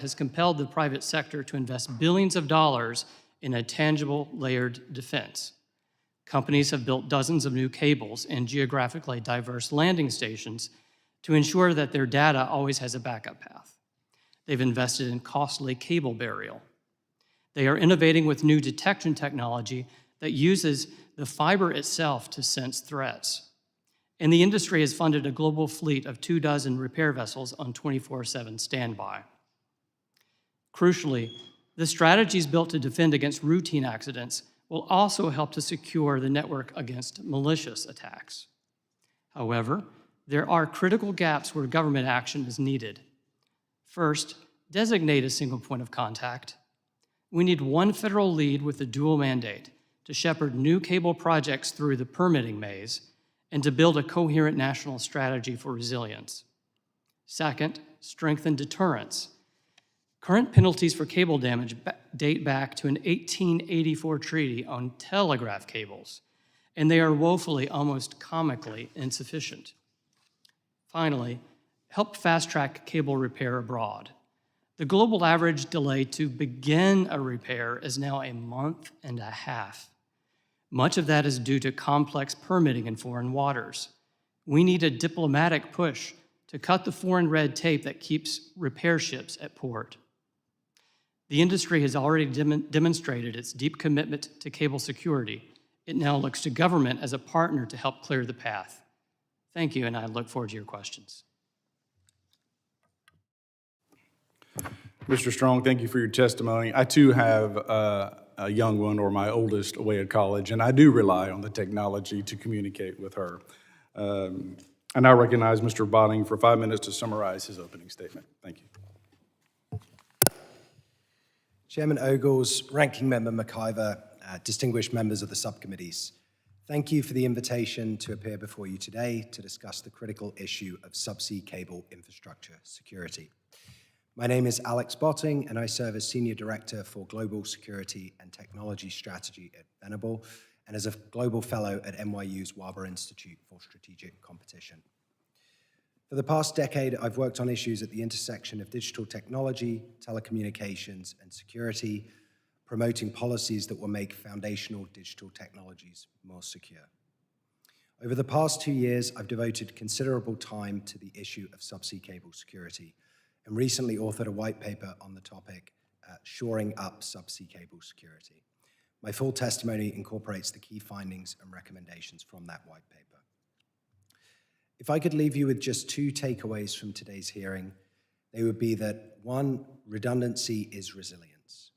has compelled the private sector to invest billions of dollars in a tangible, layered defense. Companies have built dozens of new cables and geographically diverse landing stations to ensure that their data always has a backup path. They've invested in costly cable burial. They are innovating with new detection technology that uses the fiber itself to sense threats. And the industry has funded a global fleet of 24 repair vessels on 24/7 standby. Crucially, the strategies built to defend against routine accidents will also help to secure the network against malicious attacks. However, there are critical gaps where government action is needed. First, designate a single point of contact. We need one federal lead with a dual mandate to shepherd new cable projects through the permitting maze and to build a coherent national strategy for resilience. Second, strengthen deterrence. Current penalties for cable damage date back to an 1884 treaty on telegraph cables, and they are woefully, almost comically, insufficient. Finally, help fast-track cable repair abroad. The global average delay to begin a repair is now a month and a half. Much of that is due to complex permitting in foreign waters. We need a diplomatic push to cut the foreign red tape that keeps repair ships at port. The industry has already demonstrated its deep commitment to cable security. It now looks to government as a partner to help clear the path. Thank you, and I look forward to your questions. Mr. Strong, thank you for your testimony. I too have a young one, or my oldest, away at college, and I do rely on the technology to communicate with her. I now recognize Mr. Botting for 5 minutes to summarize his opening statement. Thank you. Chairman Ogles, Ranking Member McIver, distinguished members of the subcommittees, thank you for the invitation to appear before you today to discuss the critical issue of subsea cable infrastructure security. My name is Alex Botting, and I serve as Senior Director for Global Security and Technology Strategy at Venable, and as a Global Fellow at NYU's Waber Institute for Strategic Competition. For the past decade, I've worked on issues at the intersection of digital technology, telecommunications, and security, promoting policies that will make foundational digital technologies more secure. Over the past 2 years, I've devoted considerable time to the issue of subsea cable security, and recently authored a white paper on the topic, Shoring Up Subsea Cable Security. My full testimony incorporates the key findings and recommendations from that white paper. If I could leave you with just 2 takeaways from today's hearing, they would be that 1, redundancy is resilience.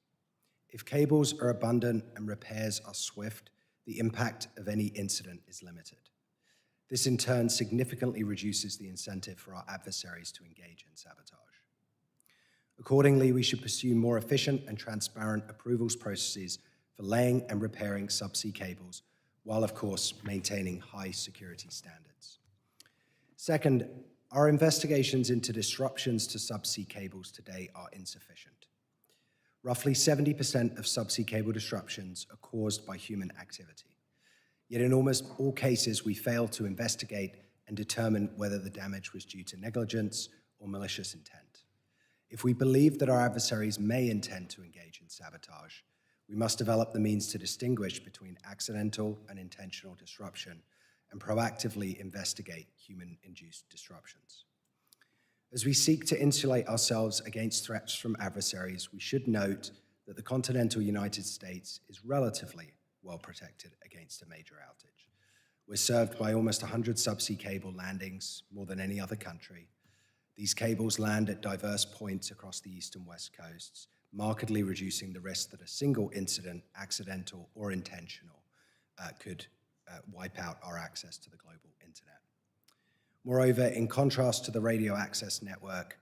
If cables are abundant and repairs are swift, the impact of any incident is limited. This in turn significantly reduces the incentive for our adversaries to engage in sabotage. Accordingly, we should pursue more efficient and transparent approvals processes for laying and repairing subsea cables, while of course maintaining high security standards. Second, our investigations into disruptions to subsea cables today are insufficient. Roughly 70% of subsea cable disruptions are caused by human activity. Yet in almost all cases, we fail to investigate and determine whether the damage was due to negligence or malicious intent. If we believe that our adversaries may intend to engage in sabotage, we must develop the means to distinguish between accidental and intentional disruption and proactively investigate human-induced disruptions. As we seek to insulate ourselves against threats from adversaries, we should note that the continental United States is relatively well protected against a major outage. We're served by almost 100 subsea cable landings, more than any other country. These cables land at diverse points across the east and west coasts, markedly reducing the risk that a single incident, accidental or intentional, could wipe out our access to the global internet. Moreover, in contrast to the radio access network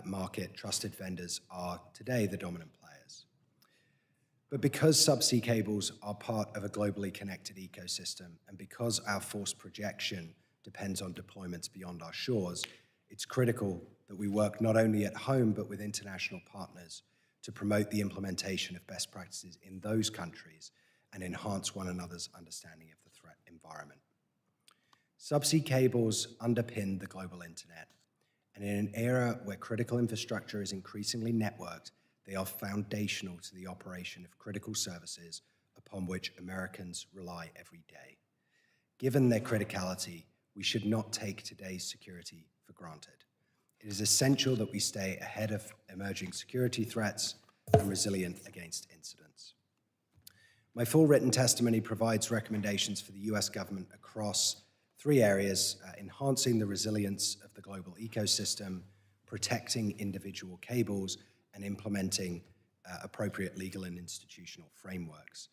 market, trusted vendors are today the dominant players. But because subsea cables are part of a globally connected ecosystem, and because our force projection depends on deployments beyond our shores, it's critical that we work not only at home, but with international partners to promote the implementation of best practices in those countries and enhance one another's understanding of the threat environment. Subsea cables underpin the global internet, And in an era where critical infrastructure is increasingly networked, they are foundational to the operation of critical services upon which Americans rely every day. Given their criticality, we should not take today's security for granted. It is essential that we stay ahead of emerging security threats and resilient against incidents. My full written testimony provides recommendations for the US government across 3 areas: enhancing the resilience of the global ecosystem, protecting individual cables, and implementing appropriate legal and institutional frameworks.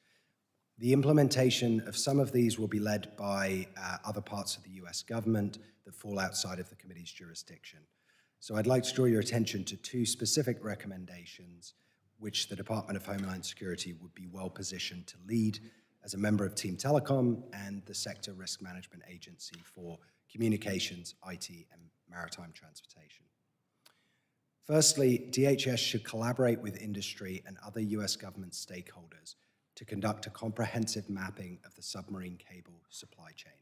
The implementation of some of these will be led by other parts of the US government that fall outside of the committee's jurisdiction. So I'd like to draw your attention to 2 specific recommendations which the Department of Homeland Security would be well positioned to lead as a member of Team Telecom and the Sector Risk Management Agency for Communications, IT, and Maritime Transportation. Firstly, DHS should collaborate with industry and other US government stakeholders to conduct a comprehensive mapping of the submarine cable supply chain,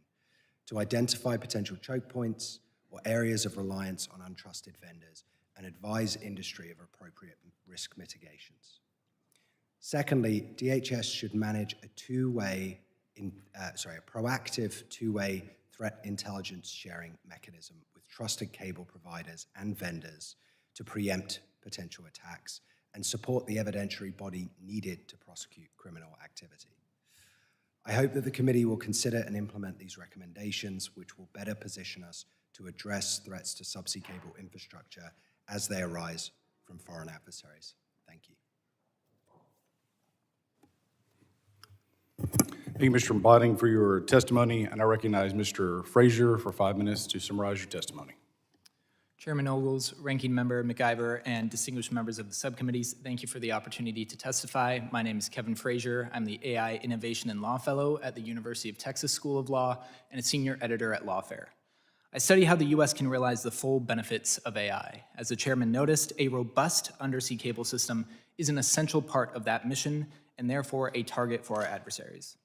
to identify potential choke points or areas of reliance on untrusted vendors, and advise industry of appropriate risk mitigations. Secondly, DHS should manage a proactive two-way threat intelligence sharing mechanism with trusted cable providers and vendors to preempt potential attacks and support the evidentiary body needed to prosecute criminal activity. I hope that the committee will consider and implement these recommendations, which will better position us to address threats to subsea cable infrastructure as they arise from foreign adversaries. Thank you. Thank you, Mr. Botting, for your testimony, and I recognize Mr. Frazier for 5 minutes to summarize your testimony. Chairman Ogles, Ranking Member McIver, and distinguished members of the subcommittees, thank you for the opportunity to testify. My name is Kevin Frazier. I'm the AI Innovation and Law Fellow at the University of Texas School of Law and a Senior Editor at Lawfare. I study how the U.S. can realize the full benefits of AI. As the chairman noticed, a robust undersea cable system is an essential part of that mission and therefore a target for our adversaries.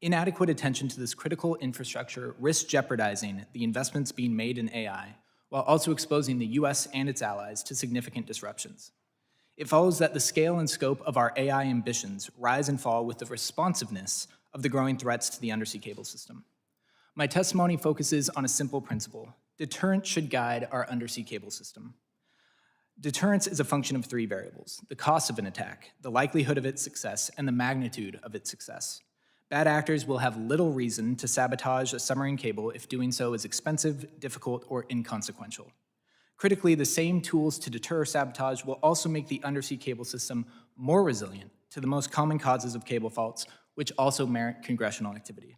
Inadequate attention to this critical infrastructure risks jeopardizing the investments being made in AI, while also exposing the U.S. and its allies to significant disruptions. It follows that the scale and scope of our AI ambitions rise and fall with the responsiveness of the growing threats to the undersea cable system. My testimony focuses on a simple principle. Deterrence should guide our undersea cable system. Deterrence is a function of 3 variables: the cost of an attack, the likelihood of its success, and the magnitude of its success. Bad actors will have little reason to sabotage a submarine cable if doing so is expensive, difficult, or inconsequential. Critically, the same tools to deter sabotage will also make the undersea cable system more resilient to the most common causes of cable faults, which also merit congressional activity.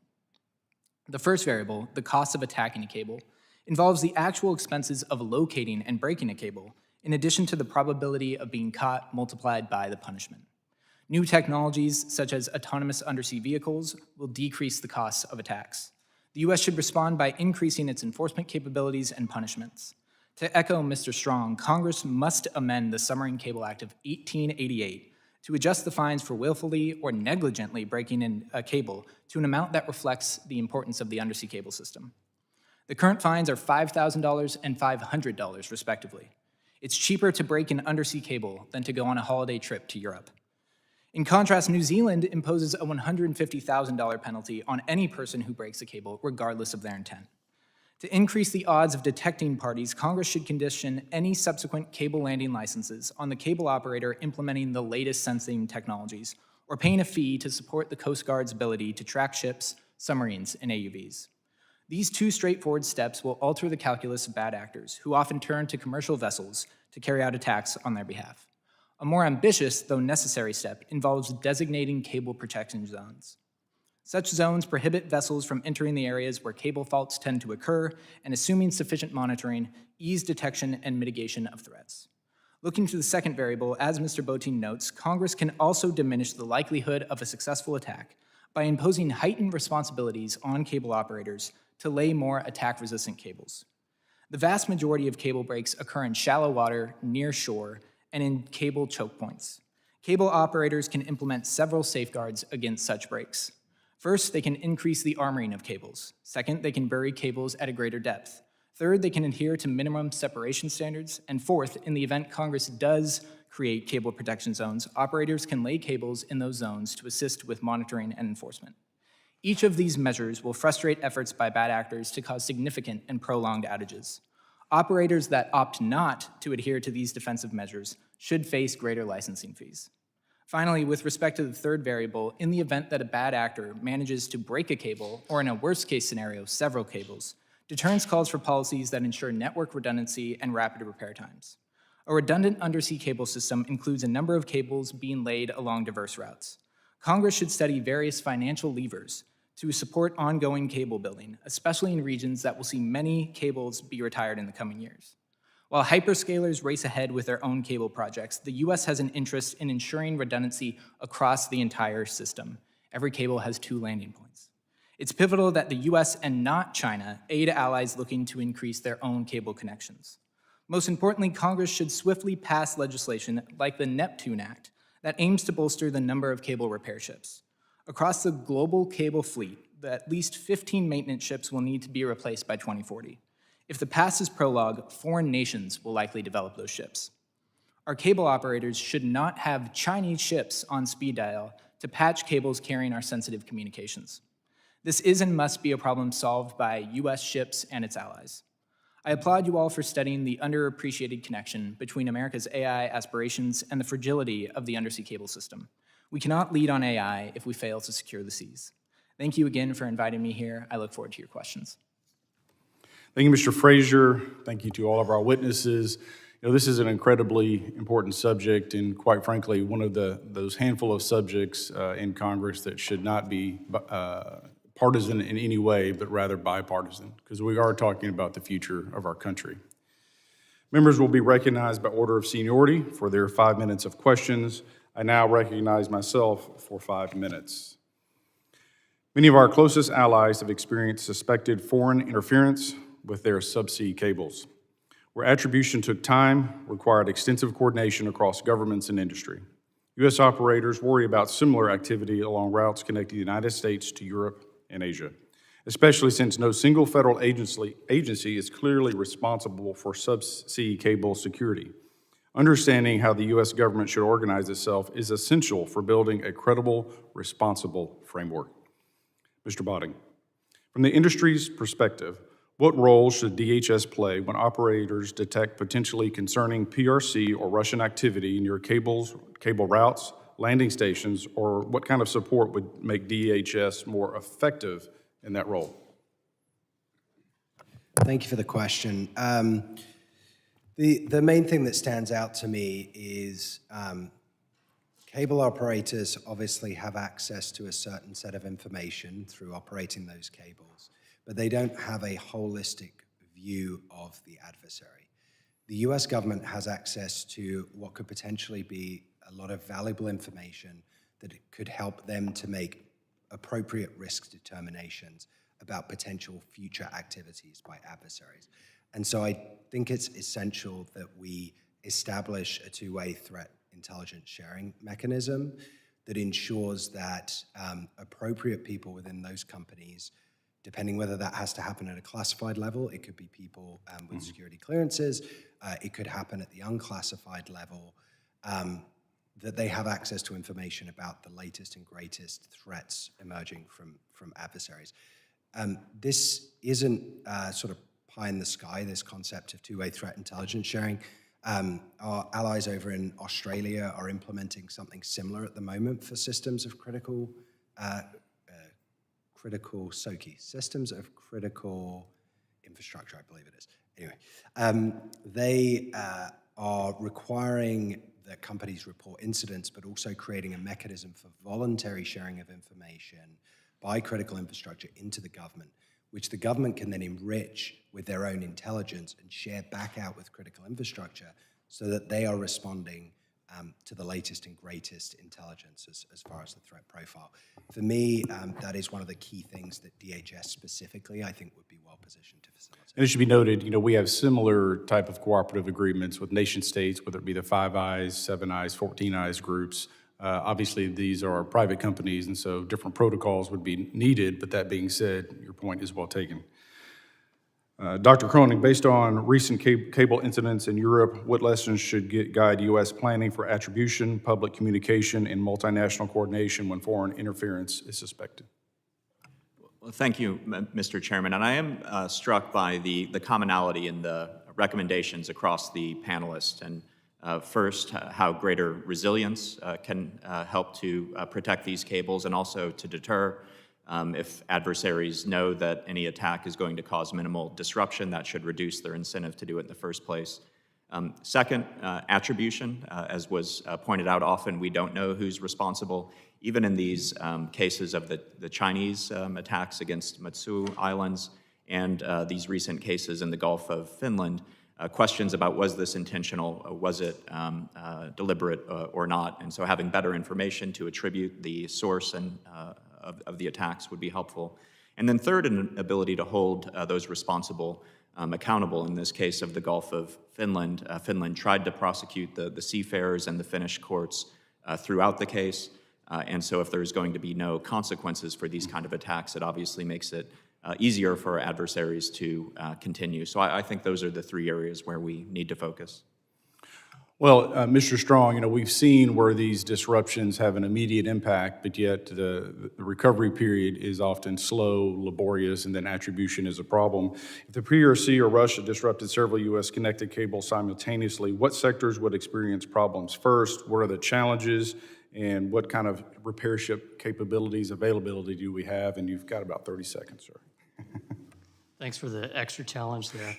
The first variable, the cost of attacking a cable, involves the actual expenses of locating and breaking a cable, in addition to the probability of being caught multiplied by the punishment. New technologies, such as autonomous undersea vehicles, will decrease the costs of attacks. The U.S. should respond by increasing its enforcement capabilities and punishments. To echo Mr. Strong, Congress must amend the Submarine Cable Act of 1888 to adjust the fines for willfully or negligently breaking in a cable to an amount that reflects the importance of the undersea cable system. The current fines are $5,000 and $500, respectively. It's cheaper to break an undersea cable than to go on a holiday trip to Europe. In contrast, New Zealand imposes a $150,000 penalty on any person who breaks a cable, regardless of their intent. To increase the odds of detecting parties, Congress should condition any subsequent cable landing licenses on the cable operator implementing the latest sensing technologies or paying a fee to support the Coast Guard's ability to track ships, submarines, and AUVs. These 2 straightforward steps will alter the calculus of bad actors, who often turn to commercial vessels to carry out attacks on their behalf. A more ambitious, though necessary step involves designating cable protection zones. Such zones prohibit vessels from entering the areas where cable faults tend to occur, and assuming sufficient monitoring, ease detection and mitigation of threats. Looking to the second variable, as Mr. Botein notes, Congress can also diminish the likelihood of a successful attack by imposing heightened responsibilities on cable operators to lay more attack-resistant cables. The vast majority of cable breaks occur in shallow water, near shore, and in cable choke points. Cable operators can implement several safeguards against such breaks. First, they can increase the armoring of cables. Second, they can bury cables at a greater depth. Third, they can adhere to minimum separation standards. And fourth, in the event Congress does create cable protection zones, operators can lay cables in those zones to assist with monitoring and enforcement. Each of these measures will frustrate efforts by bad actors to cause significant and prolonged outages. Operators that opt not to adhere to these defensive measures should face greater licensing fees. Finally, with respect to the third variable, in the event that a bad actor manages to break a cable, or in a worst-case scenario, several cables, deterrence calls for policies that ensure network redundancy and rapid repair times. A redundant undersea cable system includes a number of cables being laid along diverse routes. Congress should study various financial levers to support ongoing cable building, especially in regions that will see many cables be retired in the coming years. While hyperscalers race ahead with their own cable projects, the US has an interest in ensuring redundancy across the entire system. Every cable has 2 landing points. It's pivotal that the US and not China aid allies looking to increase their own cable connections. Most importantly, Congress should swiftly pass legislation like the Neptune Act that aims to bolster the number of cable repair ships. Across the global cable fleet, at least 15 maintenance ships will need to be replaced by 2040. If the past is prologue, foreign nations will likely develop those ships. Our cable operators should not have Chinese ships on speed dial to patch cables carrying our sensitive communications. This is and must be a problem solved by US ships and its allies. I applaud you all for studying the underappreciated connection between America's AI aspirations and the fragility of the undersea cable system. We cannot lead on AI if we fail to secure the seas. Thank you again for inviting me here. I look forward to your questions. Thank you, Mr. Frazier. Thank you to all of our witnesses. This is an incredibly important subject, and quite frankly, one of those handful of subjects in Congress that should not be partisan in any way, but rather bipartisan, because we are talking about the future of our country. Members will be recognized by order of seniority for their 5 minutes of questions. I now recognize myself for 5 minutes. Many of our closest allies have experienced suspected foreign interference with their subsea cables, where attribution took time, required extensive coordination across governments and industry. U.S. operators worry about similar activity along routes connecting the United States to Europe and Asia, especially since no single federal agency is clearly responsible for subsea cable security. Understanding how the U.S. government should organize itself is essential for building a credible, responsible framework. Mr. Botting, from the industry's perspective, what role should DHS play when operators detect potentially concerning PRC or Russian activity near cable routes, landing stations, or what kind of support would make DHS more effective in that role? Thank you for the question. The main thing that stands out to me is cable operators obviously have access to a certain set of information through operating those cables, but they don't have a holistic view of the adversary. The US government has access to what could potentially be a lot of valuable information that could help them to make appropriate risk determinations about potential future activities by adversaries. And so I think it's essential that we establish a two-way threat intelligence sharing mechanism that ensures that appropriate people within those companies, depending whether that has to happen at a classified level, it could be people with security clearances, it could happen at the unclassified level, that they have access to information about the latest and greatest threats emerging from adversaries. This isn't sort of pie in the sky, this concept of two-way threat intelligence sharing. Our allies over in Australia are implementing something similar at the moment for systems of critical SOCI, systems of critical infrastructure, I believe it is. Anyway, they are requiring that companies report incidents, but also creating a mechanism for voluntary sharing of information by critical infrastructure into the government, which the government can then enrich with their own intelligence and share back out with critical infrastructure so that they are responding to the latest and greatest intelligence as far as the threat profile. For me, that is one of the key things that DHS specifically, I think, would be well positioned to facilitate. And it should be noted, we have similar type of cooperative agreements with nation states, whether it be the Five Eyes, Seven Eyes, 14 Eyes groups. Obviously, these are private companies, and so different protocols would be needed, but that being said, your point is well taken. Dr. Cronin, based on recent cable incidents in Europe, what lessons should guide U.S. planning for attribution, public communication, and multinational coordination when foreign interference is suspected? Well, thank you, Mr. Chairman. And I am struck by the commonality in the recommendations across the panelists. And first, how greater resilience can help to protect these cables and also to deter. If adversaries know that any attack is going to cause minimal disruption, that should reduce their incentive to do it in the first place. Second, attribution. As was pointed out, often we don't know who's responsible. Even in these cases of the Chinese attacks against Matsu Islands and these recent cases in the Gulf of Finland, questions about was this intentional, was it deliberate or not, and so having better information to attribute the source and of the attacks would be helpful. And then third, an ability to hold those responsible accountable. In this case of the Gulf of Finland, Finland tried to prosecute the seafarers and the Finnish courts throughout the case. And so if there's going to be no consequences for these kind of attacks, it obviously makes it easier for our adversaries to continue. So I think those are the three areas where we need to focus. Well, Mr. Strong, we've seen where these disruptions have an immediate impact, but yet the recovery period is often slow, laborious, and then attribution is a problem. If the PRC or Russia disrupted several U.S. connected cables simultaneously, what sectors would experience problems first? What are the challenges? And what kind of repair ship capabilities, availability do we have? And you've got about 30 seconds, sir. Thanks for the extra challenge there.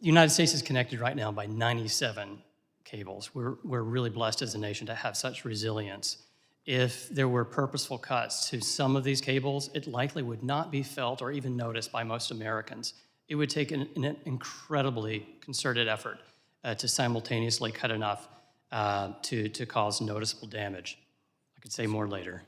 The United States is connected right now by 97 cables. We're really blessed as a nation to have such resilience. If there were purposeful cuts to some of these cables, it likely would not be felt or even noticed by most Americans. It would take an incredibly concerted effort to simultaneously cut enough to cause noticeable damage. I could say more later.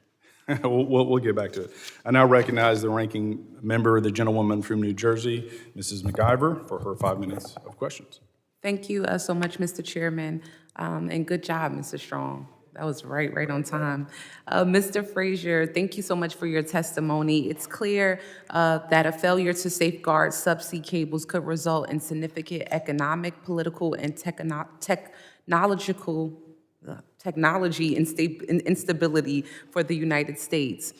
We'll get back to it. I now recognize the ranking member, the gentlewoman from New Jersey, Mrs. McIver, for her 5 minutes of questions. Thank you so much, Mr. Chairman, and good job, Mr. Strong. That was right on time. Mr. Frazier, thank you so much for your testimony. It's clear that a failure to safeguard subsea cables could result in significant economic, political, and technology instability for the United States.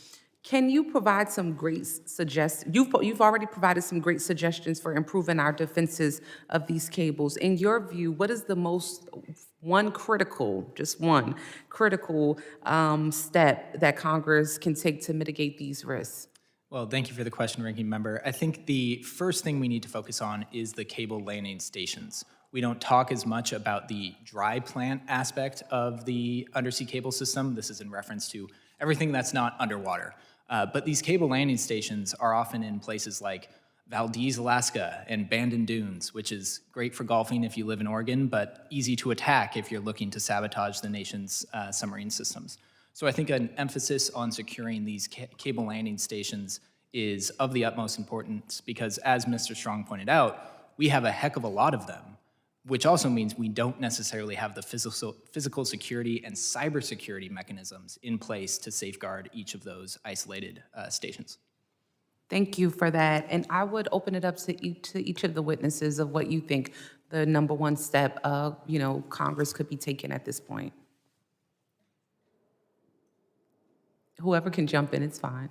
Can you provide some great suggestions? You've already provided some great suggestions for improving our defenses of these cables. In your view, what is the one critical step that Congress can take to mitigate these risks? Well, thank you for the question, Ranking Member. I think the first thing we need to focus on is the cable landing stations. We don't talk as much about the dry plant aspect of the undersea cable system. This is in reference to everything that's not underwater. But these cable landing stations are often in places like Valdez, Alaska, and Bandon Dunes, which is great for golfing if you live in Oregon, but easy to attack if you're looking to sabotage the nation's submarine systems. So I think an emphasis on securing these cable landing stations is of the utmost importance because, as Mr. Strong pointed out, we have a heck of a lot of them, which also means we don't necessarily have the physical security and cybersecurity mechanisms in place to safeguard each of those isolated stations. Thank you for that. And I would open it up to each of the witnesses of what you think the number one step Congress could be taking at this point. Whoever can jump in, it's fine.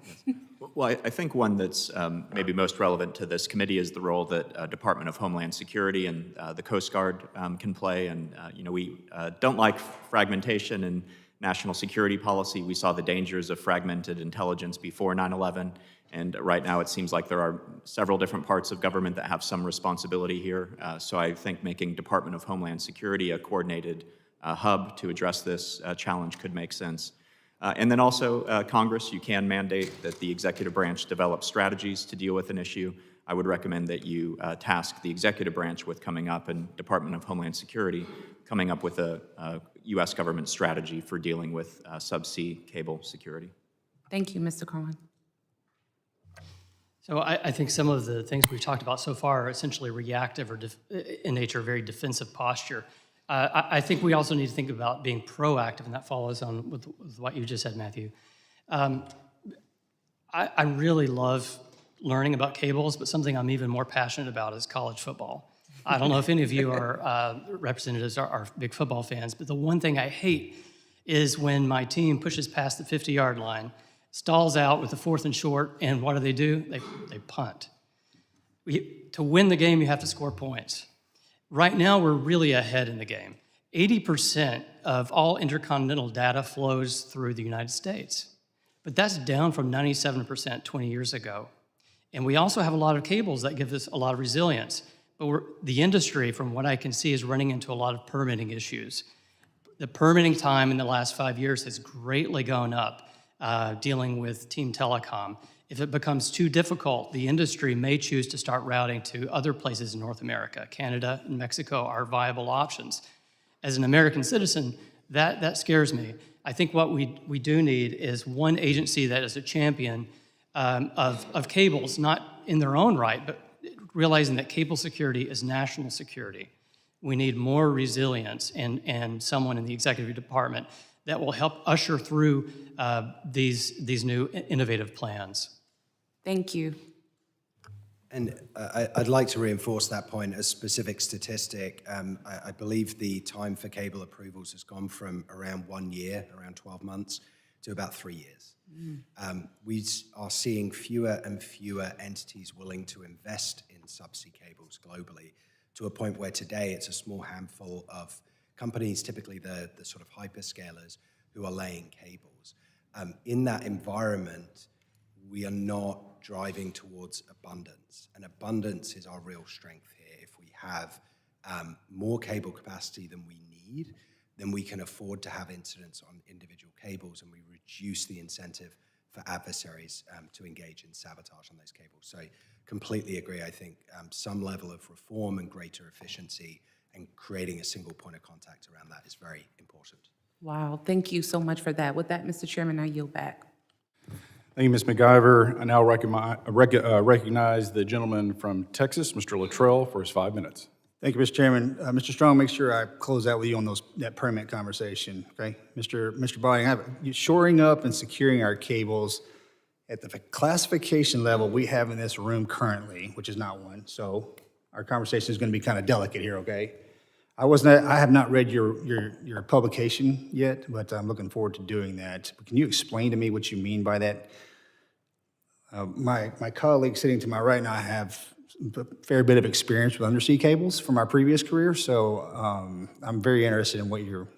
Well, I think one that's maybe most relevant to this committee is the role that Department of Homeland Security and the Coast Guard can play. And we don't like fragmentation in national security policy. We saw the dangers of fragmented intelligence before 9/11. And right now it seems like there are several different parts of government that have some responsibility here. So I think making Department of Homeland Security a coordinated hub to address this challenge could make sense. And then also, Congress, you can mandate that the executive branch develop strategies to deal with an issue. I would recommend that you task the executive branch with coming up, and Department of Homeland Security coming up with a U.S. government strategy for dealing with subsea cable security. Thank you, Mr. Cohen. So I think some of the things we've talked about so far are essentially reactive or in nature, very defensive posture. I think we also need to think about being proactive, and that follows on with what you just said, Matthew. I really love learning about cables, but something I'm even more passionate about is college football. I don't know if any of you are representatives are big football fans, but the one thing I hate is when my team pushes past the 50-yard line, stalls out with the 4th and short, and what do? They punt. To win the game, you have to score points. Right now, we're really ahead in the game. 80% of all intercontinental data flows through the United States, but that's down from 97% 20 years ago. And we also have a lot of cables that give us a lot of resilience, but the industry, from what I can see, is running into a lot of permitting issues. The permitting time in the last 5 years has greatly gone up, dealing with Team Telecom. If it becomes too difficult, the industry may choose to start routing to other places in North America. Canada and Mexico are viable options. As an American citizen, that scares me. I think what we do need is one agency that is a champion of cables, not in their own right, but realizing that cable security is national security. We need more resilience and someone in the executive department that will help usher through these new innovative plans. Thank you. And I'd like to reinforce that point. A specific statistic, I believe the time for cable approvals has gone from around 1 year, around 12 months, to about 3 years. We are seeing fewer and fewer entities willing to invest in subsea cables globally, to a point where today it's a small handful of companies, typically the sort of hyperscalers, who are laying cables. In that environment, we are not driving towards abundance, and abundance is our real strength here. If we have more cable capacity than we need, then we can afford to have incidents on individual cables, and we reduce the incentive for adversaries to engage in sabotage on those cables. So completely agree. I think some level of reform and greater efficiency and creating a single point of contact around that is very important. Wow, thank you so much for that. With that, Mr. Chairman, I yield back. Thank you, Ms. McIver. I now recognize the gentleman from Texas, Mr. Luttrell, for his 5 minutes. Thank you, Mr. Chairman. Mr. Strong, make sure I close out with you on that permit conversation, okay? Mr. Body, shoring up and securing our cables at the classification level we have in this room currently, which is not one, so our conversation is going to be kind of delicate here, okay? I have not read your publication yet, but I'm looking forward to doing that. Can you explain to me what you mean by that? My colleague sitting to my right now have a fair bit of experience with undersea cables from our previous career, so I'm very interested in what you're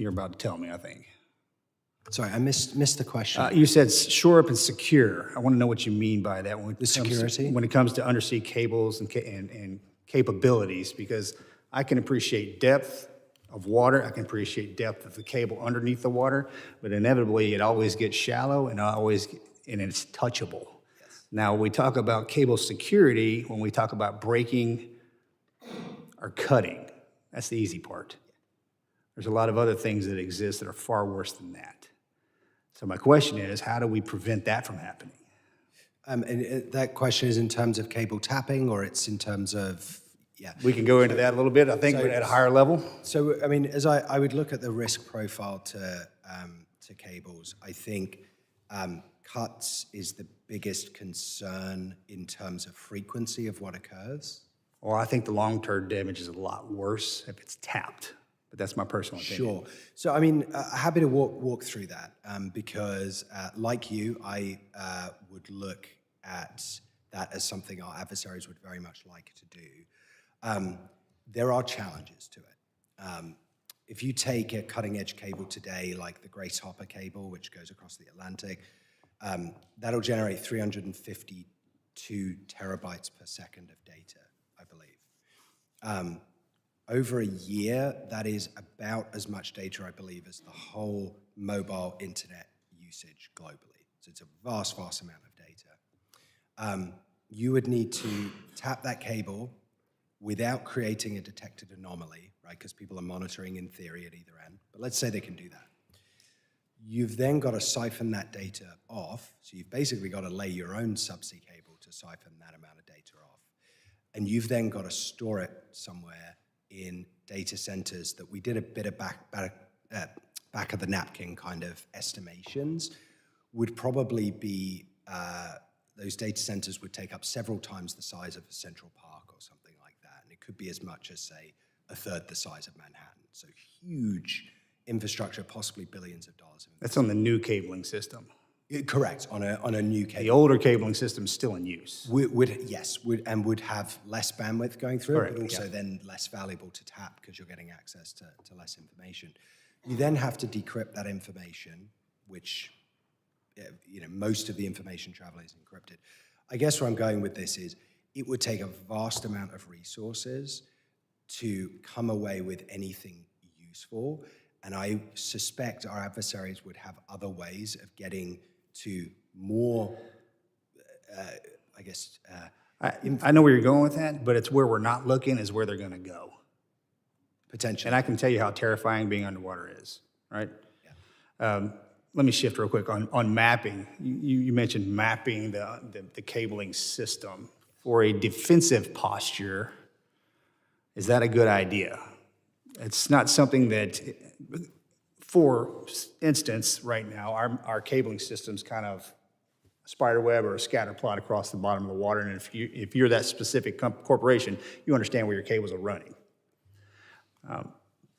about to tell me, I think. Sorry, I missed the question. You said shore up and secure. I want to know what you mean by that. When it comes to undersea cables and capabilities, because I can appreciate depth of water, I can appreciate depth of the cable underneath the water, but inevitably it always gets shallow and it's touchable. Yes. Now, we talk about cable security when we talk about breaking or cutting. That's the easy part. There's a lot of other things that exist that are far worse than that. So my question is, how do we prevent that from happening? And that question is in terms of cable tapping, or it's in terms of, yeah. We can go into that a little bit, I think, but at a higher level. So, I mean, as I would look at the risk profile to cables, I think cuts is the biggest concern in terms of frequency of what occurs. Well, I think the long-term damage is a lot worse if it's tapped, but that's my personal opinion. Sure. So, I mean, happy to walk through that because, like you, I would look at that as something our adversaries would very much like to do. There are challenges to it. If you take a cutting-edge cable today, like the Grace Hopper cable, which goes across the Atlantic, that'll generate 352 terabytes per second of data, I believe. Over a year, that is about as much data, I believe, as the whole mobile internet usage globally. So it's a vast, vast amount of data. You would need to tap that cable without creating a detected anomaly, right? Because people are monitoring in theory at either end. But let's say they can do that. You've then got to siphon that data off. So you've basically got to lay your own subsea cable to siphon that amount of data off. And you've then got to store it somewhere in data centers that we did a bit of back of the napkin kind of estimations would probably be those data centers would take up several times the size of a Central Park or something like that. And it could be as much as, say, a third the size of Manhattan. So huge infrastructure, possibly billions of dollars. That's on the new cabling system. Correct, on a new The cable. older cabling system is still in use. Would have less bandwidth going through Correct, it, but also yeah. then less valuable to tap because you're getting access to less information. You then have to decrypt that information, which most of the information travel is encrypted. I guess where I'm going with this is it would take a vast amount of resources to come away with anything useful. And I suspect our adversaries would have other ways of getting to more, I know where you're going with that, but it's where we're not looking is where they're going to go. potentially. And I can tell you how terrifying being underwater is, right? Let me shift real quick on mapping. You mentioned mapping the cabling system for a defensive posture. Is that a good idea? It's not something that, for instance, right now, our cabling system's kind of a spider web or a scatter plot across the bottom of the water. And if you're that specific corporation, you understand where your cables are running.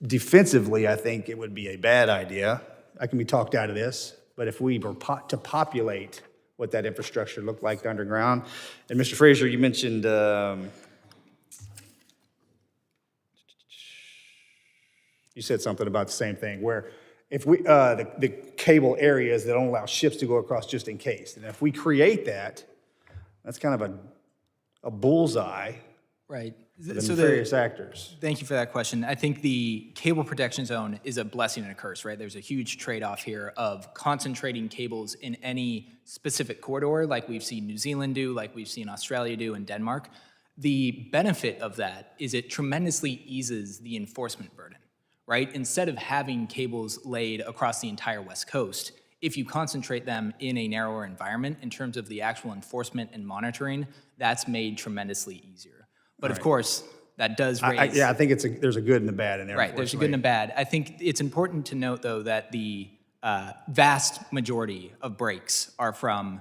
Defensively, I think it would be a bad idea. I can be talked out of this, but if we were to populate what that infrastructure looked like underground, and Mr. Fraser, you mentioned you said something about the same thing, where if we the cable areas that don't allow ships to go across just in case, and if we create that, that's kind of a bullseye Right. for the nefarious actors. Thank you for that question. I think the cable protection zone is a blessing and a curse, right? There's a huge trade-off here of concentrating cables in any specific corridor, like we've seen New Zealand do, like we've seen Australia do, and Denmark. The benefit of that is it tremendously eases the enforcement burden, right? Instead of having cables laid across the entire West Coast, if you concentrate them in a narrower environment in terms of the actual enforcement and monitoring, that's made tremendously easier. But of course, that does raise... I think there's a good and a bad in there. Right, there's a good and a bad. I think it's important to note, though, that the vast majority of breaks are from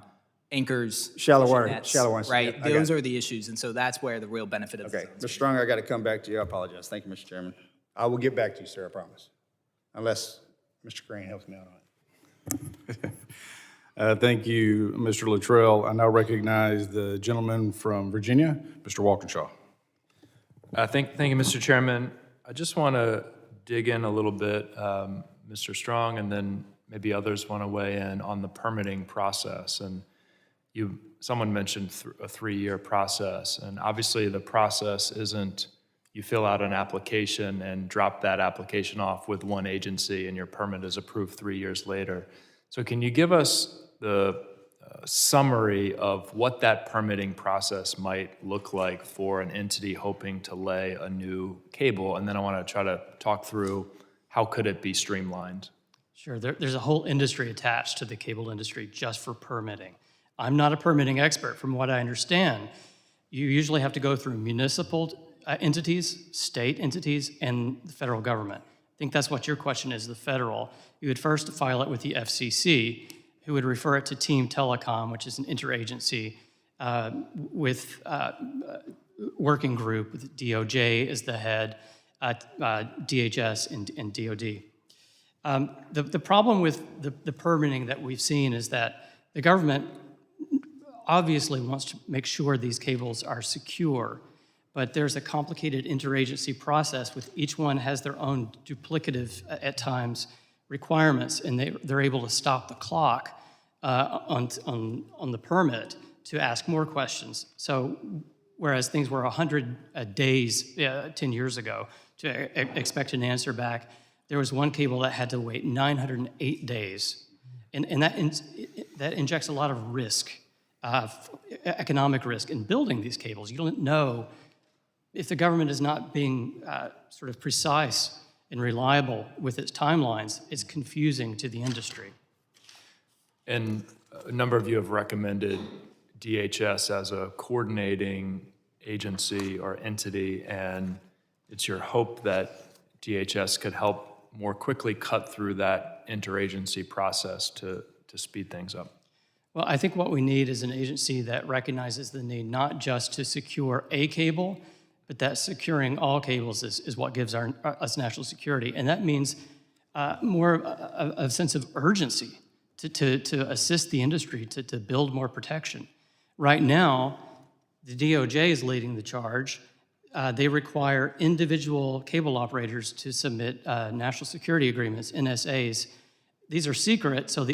anchors, Shallow fishing water, nets, shallow ones. right? I got Those it. are the issues, and so that's where the real benefit of the Okay, zones Mr. Strong, I got to come back to you. I apologize. Thank you, Mr. Chairman. I will get back to you, sir, I promise. Unless Mr. Crane helps me out on it. Thank you, Mr. Luttrell. I now recognize the gentleman from Virginia, Mr. Walkinshaw. Thank you, Mr. Chairman. I just want to dig in a little bit, Mr. Strong, and then maybe others want to weigh in on the permitting process. And someone mentioned a 3-year process, and obviously the process isn't you fill out an application and drop that application off with one agency and your permit is approved 3 years later. So can you give us the summary of what that permitting process might look like for an entity hoping to lay a new cable? And then I want to try to talk through how could it be streamlined? Sure, there's a whole industry attached to the cable industry just for permitting. I'm not a permitting expert. From what I understand, you usually have to go through municipal entities, state entities, and the federal government. I think that's what your question is, the federal. You would first file it with the FCC, who would refer it to Team Telecom, which is an interagency with working group with DOJ as the head, DHS and DOD. The problem with the permitting that we've seen is that the government obviously wants to make sure these cables are secure, but there's a complicated interagency process with each one has their own duplicative, at times, requirements, and they're able to stop the clock on the permit to ask more questions. So whereas things were 100 days 10 years ago to expect an answer back, there was one cable that had to wait 908 days. And that injects a lot of risk, economic risk in building these cables. You don't know if the government is not being sort of precise and reliable with its timelines, it's confusing to the industry. And a number of you have recommended DHS as a coordinating agency or entity, and it's your hope that DHS could help more quickly cut through that interagency process to speed things up. Well, I think what we need is an agency that recognizes the need not just to secure a cable, but that securing all cables is what gives us national security. And that means more of a sense of urgency to assist the industry to build more protection. Right now, the DOJ is leading the charge. They require individual cable operators to submit national security agreements, NSAs. These are secret, so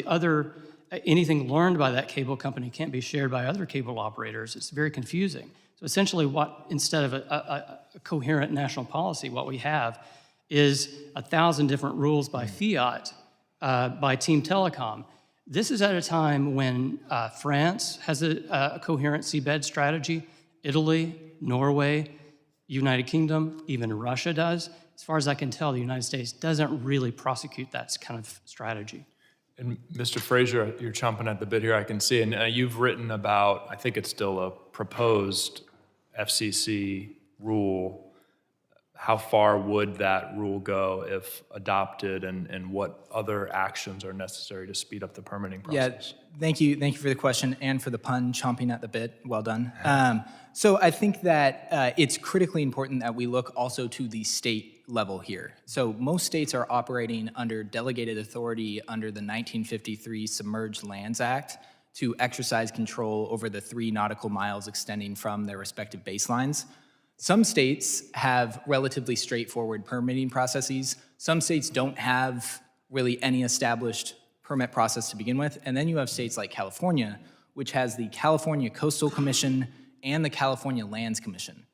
anything learned by that cable company can't be shared by other cable operators. It's very confusing. So essentially instead of a coherent national policy, what we have is 1,000 different rules by fiat, by Team Telecom. This is at a time when France has a coherent seabed strategy, Italy, Norway, United Kingdom, even Russia does. As far as I can tell, the United States doesn't really prosecute that kind of strategy. And Mr. Frazier, you're chomping at the bit here, I can see. And you've written about, I think it's still a proposed FCC rule. How far would that rule go if adopted, and what other actions are necessary to speed up the permitting process? Yeah, thank you for the question and for the pun, chomping at the bit. Well done. So I think that it's critically important that we look also to the state level here. So most states are operating under delegated authority under the 1953 Submerged Lands Act to exercise control over the 3 nautical miles extending from their respective baselines. Some states have relatively straightforward permitting processes. Some states don't have really any established permit process to begin with. And then you have states like California, which has the California Coastal Commission and the California Lands Commission.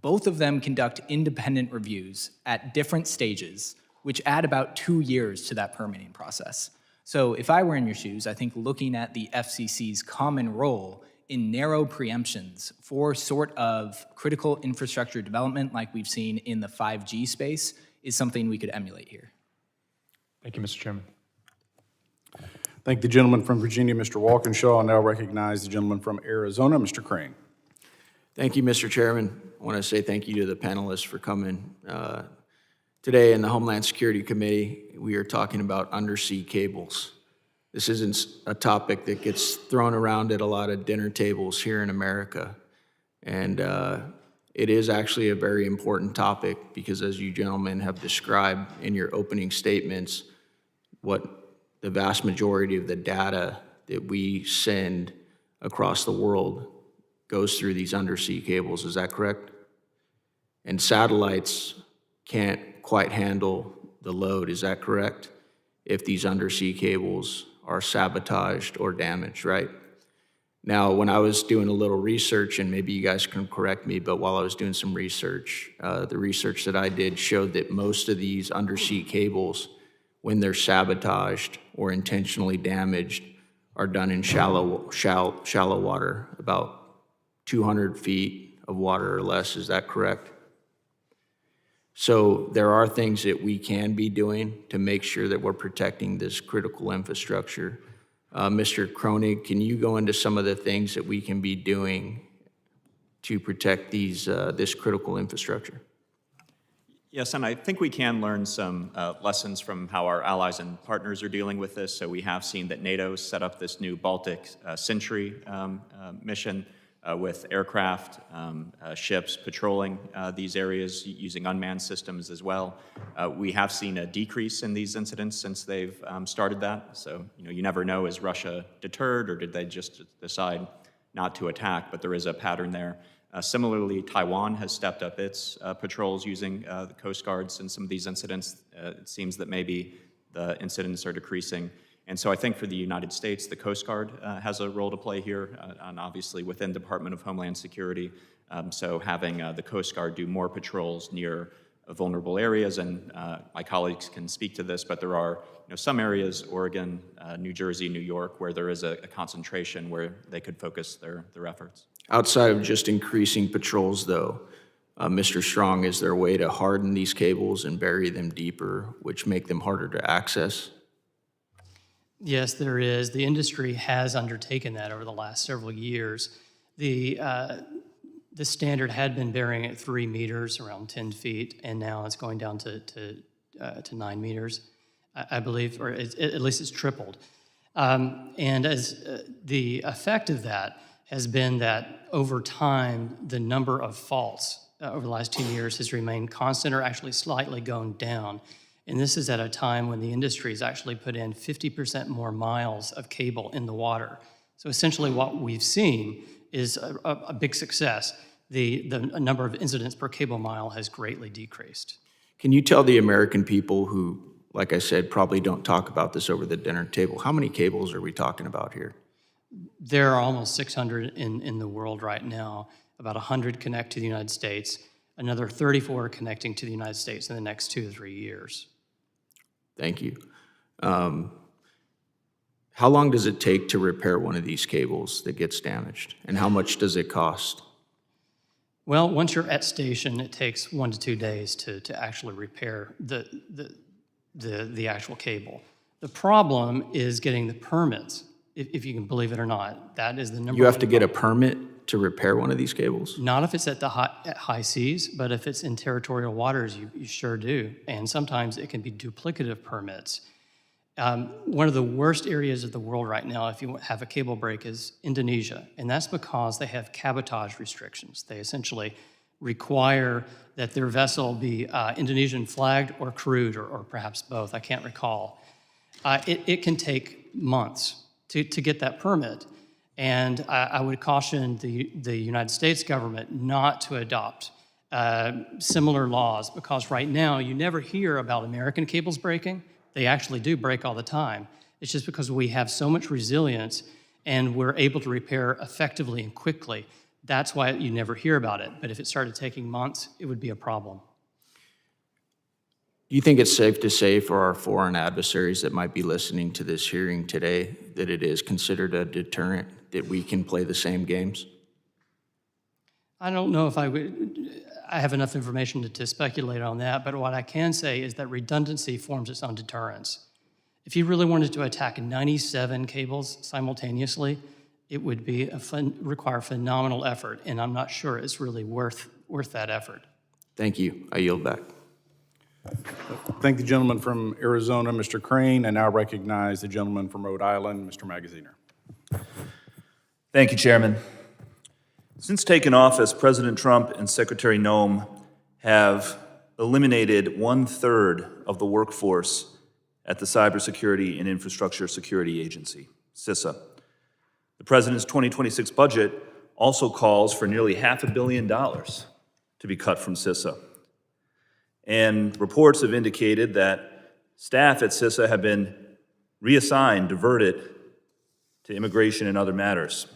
Both of them conduct independent reviews at different stages, which add about 2 years to that permitting process. So if I were in your shoes, I think looking at the FCC's common role in narrow preemptions for sort of critical infrastructure development like we've seen in the 5G space is something we could emulate here. Thank you, Mr. Chairman. Thank the gentleman from Virginia, Mr. Walkinshaw. I now recognize the gentleman from Arizona, Mr. Crane. Thank you, Mr. Chairman. I want to say thank you to the panelists for coming. Today in the Homeland Security Committee, we are talking about undersea cables. This isn't a topic that gets thrown around at a lot of dinner tables here in America. And it is actually a very important topic because, as you gentlemen have described in your opening statements, what the vast majority of the data that we send across the world goes through these undersea cables. Is that correct? And satellites can't quite handle the load. Is that correct? If these undersea cables are sabotaged or damaged, right? Now, when I was doing a little research, and maybe you guys can correct me, but while I was doing some research, the research that I did showed that most of these undersea cables, when they're sabotaged or intentionally damaged, are done in shallow water, about 200 feet of water or less. Is that correct? So there are things that we can be doing to make sure that we're protecting this critical infrastructure. Mr. Kronig, can you go into some of the things that we can be doing to protect this critical infrastructure? Yes, and I think we can learn some lessons from how our allies and partners are dealing with this. So we have seen that NATO set up this new Baltic Sentry mission with aircraft, ships patrolling these areas using unmanned systems as well. We have seen a decrease in these incidents since they've started that. So, you never know, is Russia deterred or did they just decide not to attack? But there is a pattern there. Similarly, Taiwan has stepped up its patrols using the Coast Guards in some of these incidents. It seems that maybe the incidents are decreasing. And so I think for the United States, the Coast Guard has a role to play here, and obviously within Department of Homeland Security. So having the Coast Guard do more patrols near vulnerable areas, and my colleagues can speak to this, but there are some areas, Oregon, New Jersey, New York, where there is a concentration where they could focus their efforts. Outside of just increasing patrols, though, Mr. Strong, is there a way to harden these cables and bury them deeper, which make them harder to access? Yes, there is. The industry has undertaken that over the last several years. The standard had been burying at 3 meters, around 10 feet, and now it's going down to 9 meters, I believe, or at least it's tripled. And as the effect of that has been that over time, the number of faults over the last 10 years has remained constant or actually slightly going down. And this is at a time when the industry has actually put in 50% more miles of cable in the water. So essentially what we've seen is a big success. The number of incidents per cable mile has greatly decreased. Can you tell the American people who, like I said, probably don't talk about this over the dinner table, how many cables are we talking about here? There are almost 600 in the world right now. About 100 connect to the United States. Another 34 are connecting to the United States in the next 2 to 3 years. Thank you. How long does it take to repair one of these cables that gets damaged? And how much does it cost? Well, once you're at station, it takes 1 to 2 days to actually repair the actual cable. The problem is getting the permits, if you can believe it or not. That is the number one. You have to get a permit to repair one of these cables? Not if it's at high seas, but if it's in territorial waters, you sure do. And sometimes it can be duplicative permits. One of the worst areas of the world right now, if you have a cable break, is Indonesia. And that's because they have cabotage restrictions. They essentially require that their vessel be Indonesian flagged or crewed, or perhaps both. I can't recall. It can take months to get that permit. And I would caution the United States government not to adopt similar laws, because right now you never hear about American cables breaking. They actually do break all the time. It's just because we have so much resilience and we're able to repair effectively and quickly. That's why you never hear about it. But if it started taking months, it would be a problem. Do you think it's safe to say for our foreign adversaries that might be listening to this hearing today that it is considered a deterrent, that we can play the same games? I don't know if I have enough information to speculate on that, but what I can say is that redundancy forms its own deterrence. If you really wanted to attack 97 cables simultaneously, it would be require phenomenal effort, and I'm not sure it's really worth that effort. Thank you. I yield back. Thank the gentleman from Arizona, Mr. Crane, and now recognize the gentleman from Rhode Island, Mr. Magaziner. Thank you, Chairman. Since taking office, President Trump and Secretary Noem have eliminated 1/3 of the workforce at the Cybersecurity and Infrastructure Security Agency, CISA. The President's 2026 budget also calls for nearly $500 million to be cut from CISA. And reports have indicated that staff at CISA have been reassigned, diverted to immigration and other matters.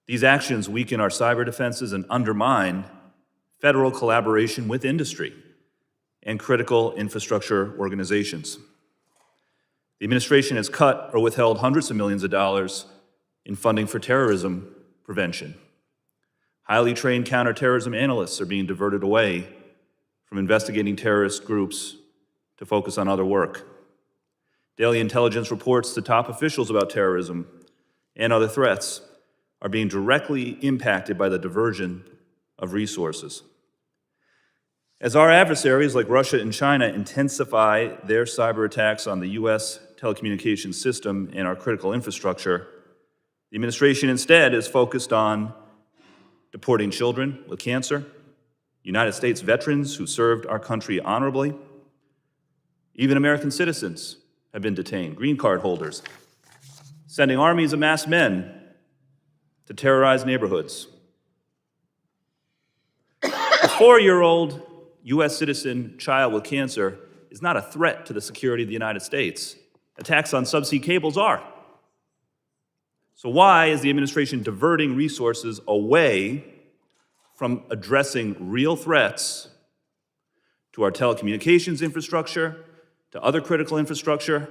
These actions weaken our cyber defenses and undermine federal collaboration with industry and critical infrastructure organizations. The administration has cut or withheld hundreds of millions of dollars in funding for terrorism prevention. Highly trained counterterrorism analysts are being diverted away from investigating terrorist groups to focus on other work. Daily intelligence reports to top officials about terrorism and other threats are being directly impacted by the diversion of resources. As our adversaries like Russia and China intensify their cyber attacks on the U.S. telecommunications system and our critical infrastructure, the administration instead is focused on deporting children with cancer, United States veterans who served our country honorably. Even American citizens have been detained, green card holders, sending armies of masked men to terrorize neighborhoods. A 4-year-old U.S. citizen child with cancer is not a threat to the security of the United States. Attacks on subsea cables are. So why is the administration diverting resources away from addressing real threats to our telecommunications infrastructure, to other critical infrastructure,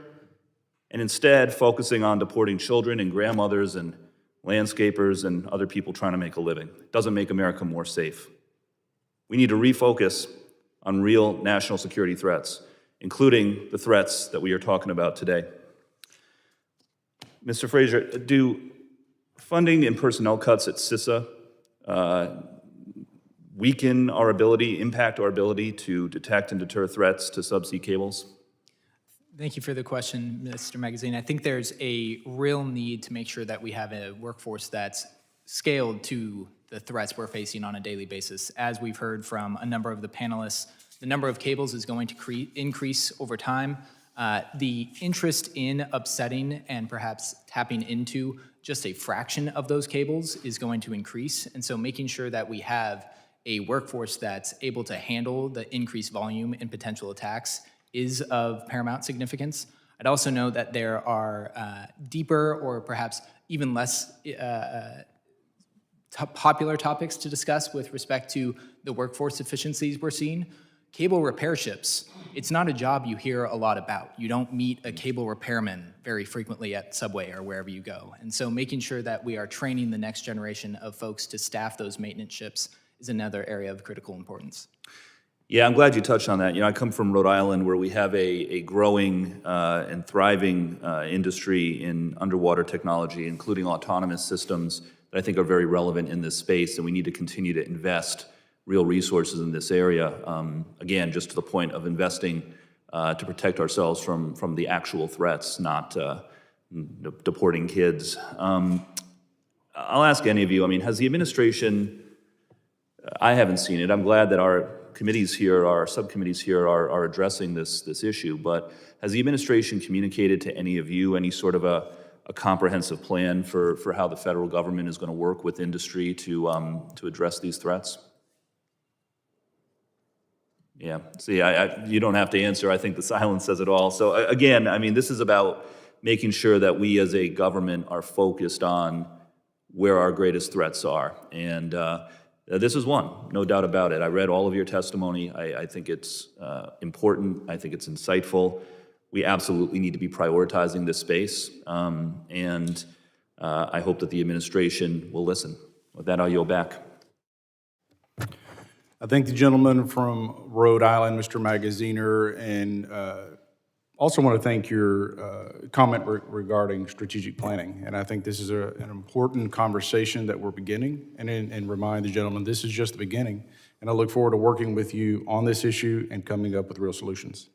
and instead focusing on deporting children and grandmothers and landscapers and other people trying to make a living? It doesn't make America more safe. We need to refocus on real national security threats, including the threats that we are talking about today. Mr. Frazier, do funding and personnel cuts at CISA weaken our ability, impact our ability to detect and deter threats to subsea cables? Thank you for the question, Mr. Magazine. I think there's a real need to make sure that we have a workforce that's scaled to the threats we're facing on a daily basis. As we've heard from a number of the panelists, the number of cables is going to increase over time. The interest in upsetting and perhaps tapping into just a fraction of those cables is going to increase. And so making sure that we have a workforce that's able to handle the increased volume and potential attacks is of paramount significance. I'd also note that there are deeper or perhaps even less popular topics to discuss with respect to the workforce efficiencies we're seeing. Cable repair ships, it's not a job you hear a lot about. You don't meet a cable repairman very frequently at Subway or wherever you go. And so making sure that we are training the next generation of folks to staff those maintenance ships is another area of critical importance. Yeah, I'm glad you touched on that. You know, I come from Rhode Island, where we have a growing and thriving industry in underwater technology, including autonomous systems that I think are very relevant in this space, and we need to continue to invest real resources in this area. Again, just to the point of investing to protect ourselves from the actual threats, not deporting kids. I'll ask any of you, I mean, has the administration, I haven't seen it, I'm glad that our committees here, our subcommittees here are addressing this issue, but has the administration communicated to any of you any sort of a comprehensive plan for how the federal government is going to work with industry to address these threats? Yeah, see, you don't have to answer. I think the silence says it all. So again, I mean, this is about making sure that we as a government are focused on where our greatest threats are. And this is one, no doubt about it. I read all of your testimony. I think it's important. I think it's insightful. We absolutely need to be prioritizing this space. And I hope that the administration will listen. With that, I'll yield back. I thank the gentleman from Rhode Island, Mr. Magaziner, and also want to thank your comment regarding strategic planning. And I think this is an important conversation that we're beginning, and remind the gentleman this is just the beginning. And I look forward to working with you on this issue and coming up with real solutions.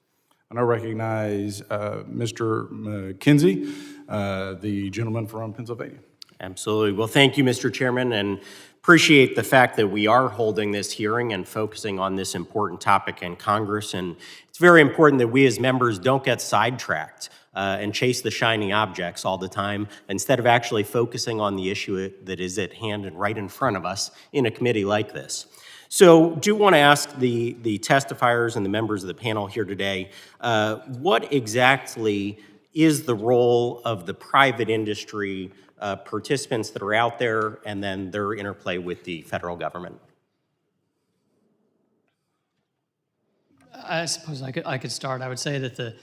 I now recognize Mr. McKenzie, the gentleman from Pennsylvania. Absolutely. Well, thank you, Mr. Chairman, and appreciate the fact that we are holding this hearing and focusing on this important topic in Congress. And it's very important that we as members don't get sidetracked and chase the shiny objects all the time, instead of actually focusing on the issue that is at hand and right in front of us in a committee like this. So do want to ask the testifiers and the members of the panel here today, what exactly is the role of the private industry participants that are out there, and then their interplay with the federal government? I suppose I could start. I would say that the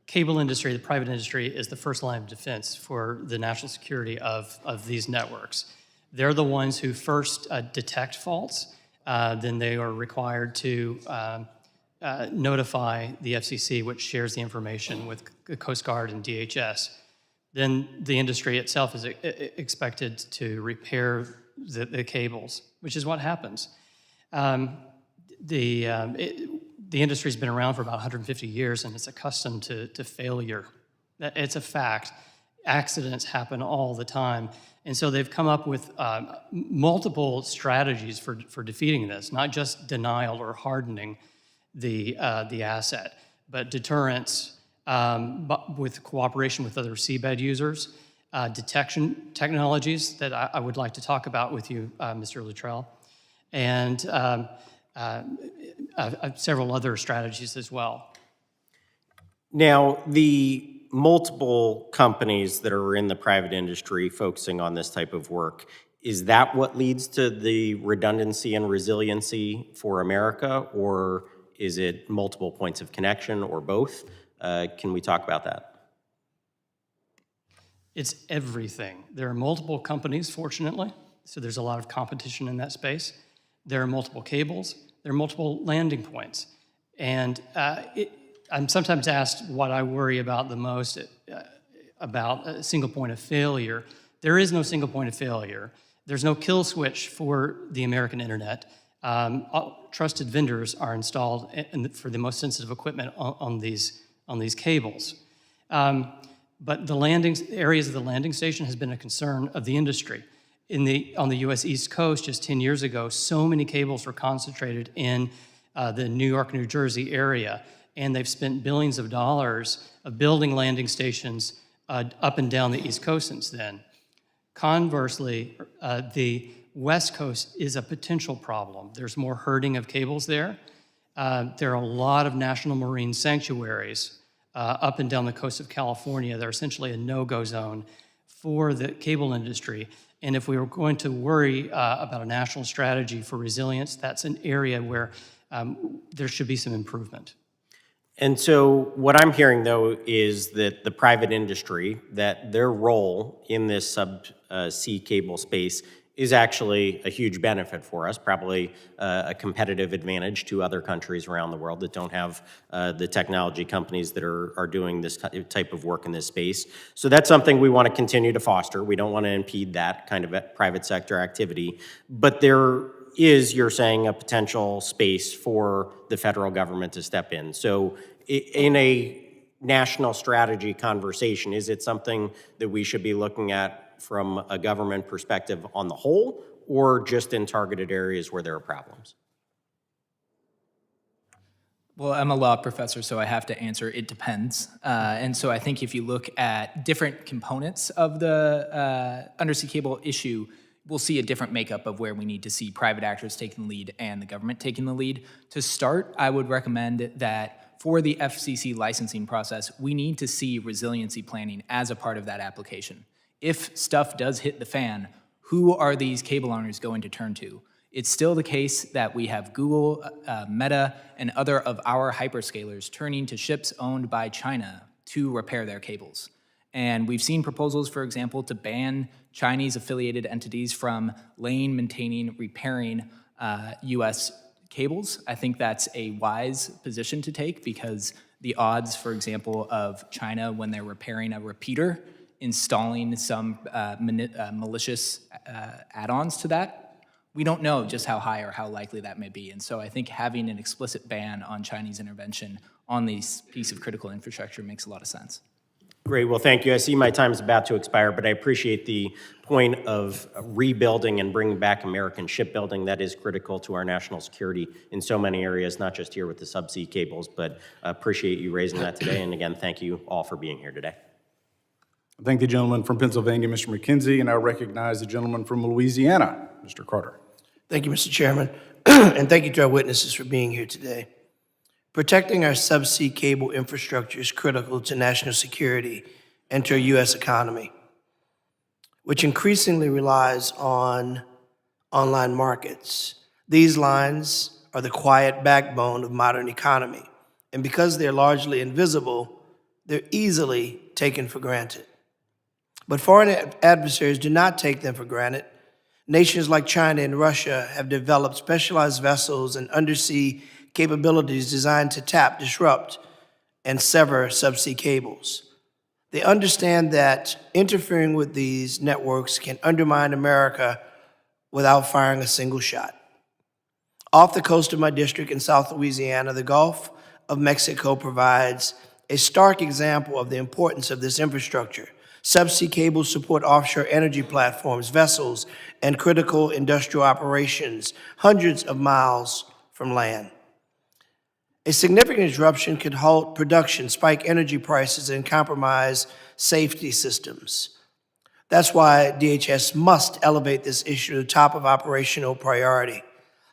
cable industry, the private industry, is the first line of defense for the national security of these networks. They're the ones who first detect faults. Then they are required to notify the FCC, which shares the information with the Coast Guard and DHS. Then the industry itself is expected to repair the cables, which is what happens. The industry's been around for about 150 years, and it's accustomed to failure. It's a fact. Accidents happen all the time. And so they've come up with multiple strategies for defeating this, not just denial or hardening the asset, but deterrence, but with cooperation with other seabed users, detection technologies that I would like to talk about with you, Mr. Luttrell, and several other strategies as well. Now, the multiple companies that are in the private industry focusing on this type of work, is that what leads to the redundancy and resiliency for America, or is it multiple points of connection, or both? Can we talk about that? It's everything. There are multiple companies, fortunately, so there's a lot of competition in that space. There are multiple cables. There are multiple landing points. And I'm sometimes asked what I worry about the most about a single point of failure. There is no single point of failure. There's no kill switch for the American internet. Trusted vendors are installed for the most sensitive equipment on these cables. But the areas of the landing station has been a concern of the industry. On the U.S. East Coast, just 10 years ago, so many cables were concentrated in the New York, New Jersey area, and they've spent billions of dollars of building landing stations up and down the East Coast since then. Conversely, the West Coast is a potential problem. There's more herding of cables there. There are a lot of national marine sanctuaries up and down the coast of California. They're essentially a no-go zone for the cable industry. And if we were going to worry about a national strategy for resilience, that's an area where there should be some improvement. And so what I'm hearing, though, is that the private industry, that their role in this subsea cable space is actually a huge benefit for us, probably a competitive advantage to other countries around the world that don't have the technology companies that are doing this type of work in this space. So that's something we want to continue to foster. We don't want to impede that kind of private sector activity. But there is, you're saying, a potential space for the federal government to step in. So in a national strategy conversation, is it something that we should be looking at from a government perspective on the whole, or just in targeted areas where there are problems? Well, I'm a law professor, so I have to answer, it depends. And so I think if you look at different components of the undersea cable issue, we'll see a different makeup of where we need to see private actors taking the lead and the government taking the lead. To start, I would recommend that for the FCC licensing process, we need to see resiliency planning as a part of that application. If stuff does hit the fan, who are these cable owners going to turn to? It's still the case that we have Google, Meta, and other of our hyperscalers turning to ships owned by China to repair their cables. And we've seen proposals, for example, to ban Chinese-affiliated entities from laying, maintaining, repairing U.S. cables. I think that's a wise position to take because the odds, for example, of China, when they're repairing a repeater, installing some malicious add-ons to that, we don't know just how high or how likely that may be. And so I think having an explicit ban on Chinese intervention on this piece of critical infrastructure makes a lot of sense. Great, well, thank you. I see my time is about to expire, but I appreciate the point of rebuilding and bringing back American shipbuilding. That is critical to our national security in so many areas, not just here with the subsea cables, but appreciate you raising that today. And again, thank you all for being here today. Thank the gentleman from Pennsylvania, Mr. McKenzie, and I recognize the gentleman from Louisiana, Mr. Carter. Thank you, Mr. Chairman, and thank you to our witnesses for being here today. Protecting our subsea cable infrastructure is critical to national security and to our U.S. economy, which increasingly relies on online markets. These lines are the quiet backbone of modern economy, and because they're largely invisible, they're easily taken for granted. But foreign adversaries do not take them for granted. Nations like China and Russia have developed specialized vessels and undersea capabilities designed to tap, disrupt, and sever subsea cables. They understand that interfering with these networks can undermine America without firing a single shot. Off the coast of my district in South Louisiana, the Gulf of Mexico provides a stark example of the importance of this infrastructure. Subsea cables support offshore energy platforms, vessels, and critical industrial operations hundreds of miles from land. A significant disruption could halt production, spike energy prices, and compromise safety systems. That's why DHS must elevate this issue to the top of operational priority.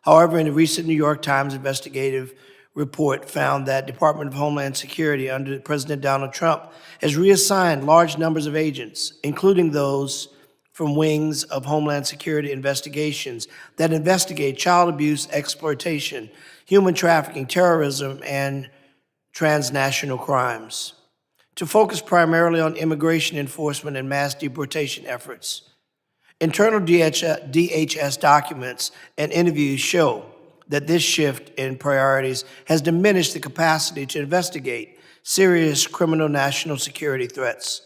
However, in a recent New York Times investigative report found that Department of Homeland Security under President Donald Trump has reassigned large numbers of agents, including those from wings of Homeland Security investigations that investigate child abuse, exploitation, human trafficking, terrorism, and transnational crimes, to focus primarily on immigration enforcement and mass deportation efforts. Internal DHS documents and interviews show that this shift in priorities has diminished the capacity to investigate serious criminal national security threats.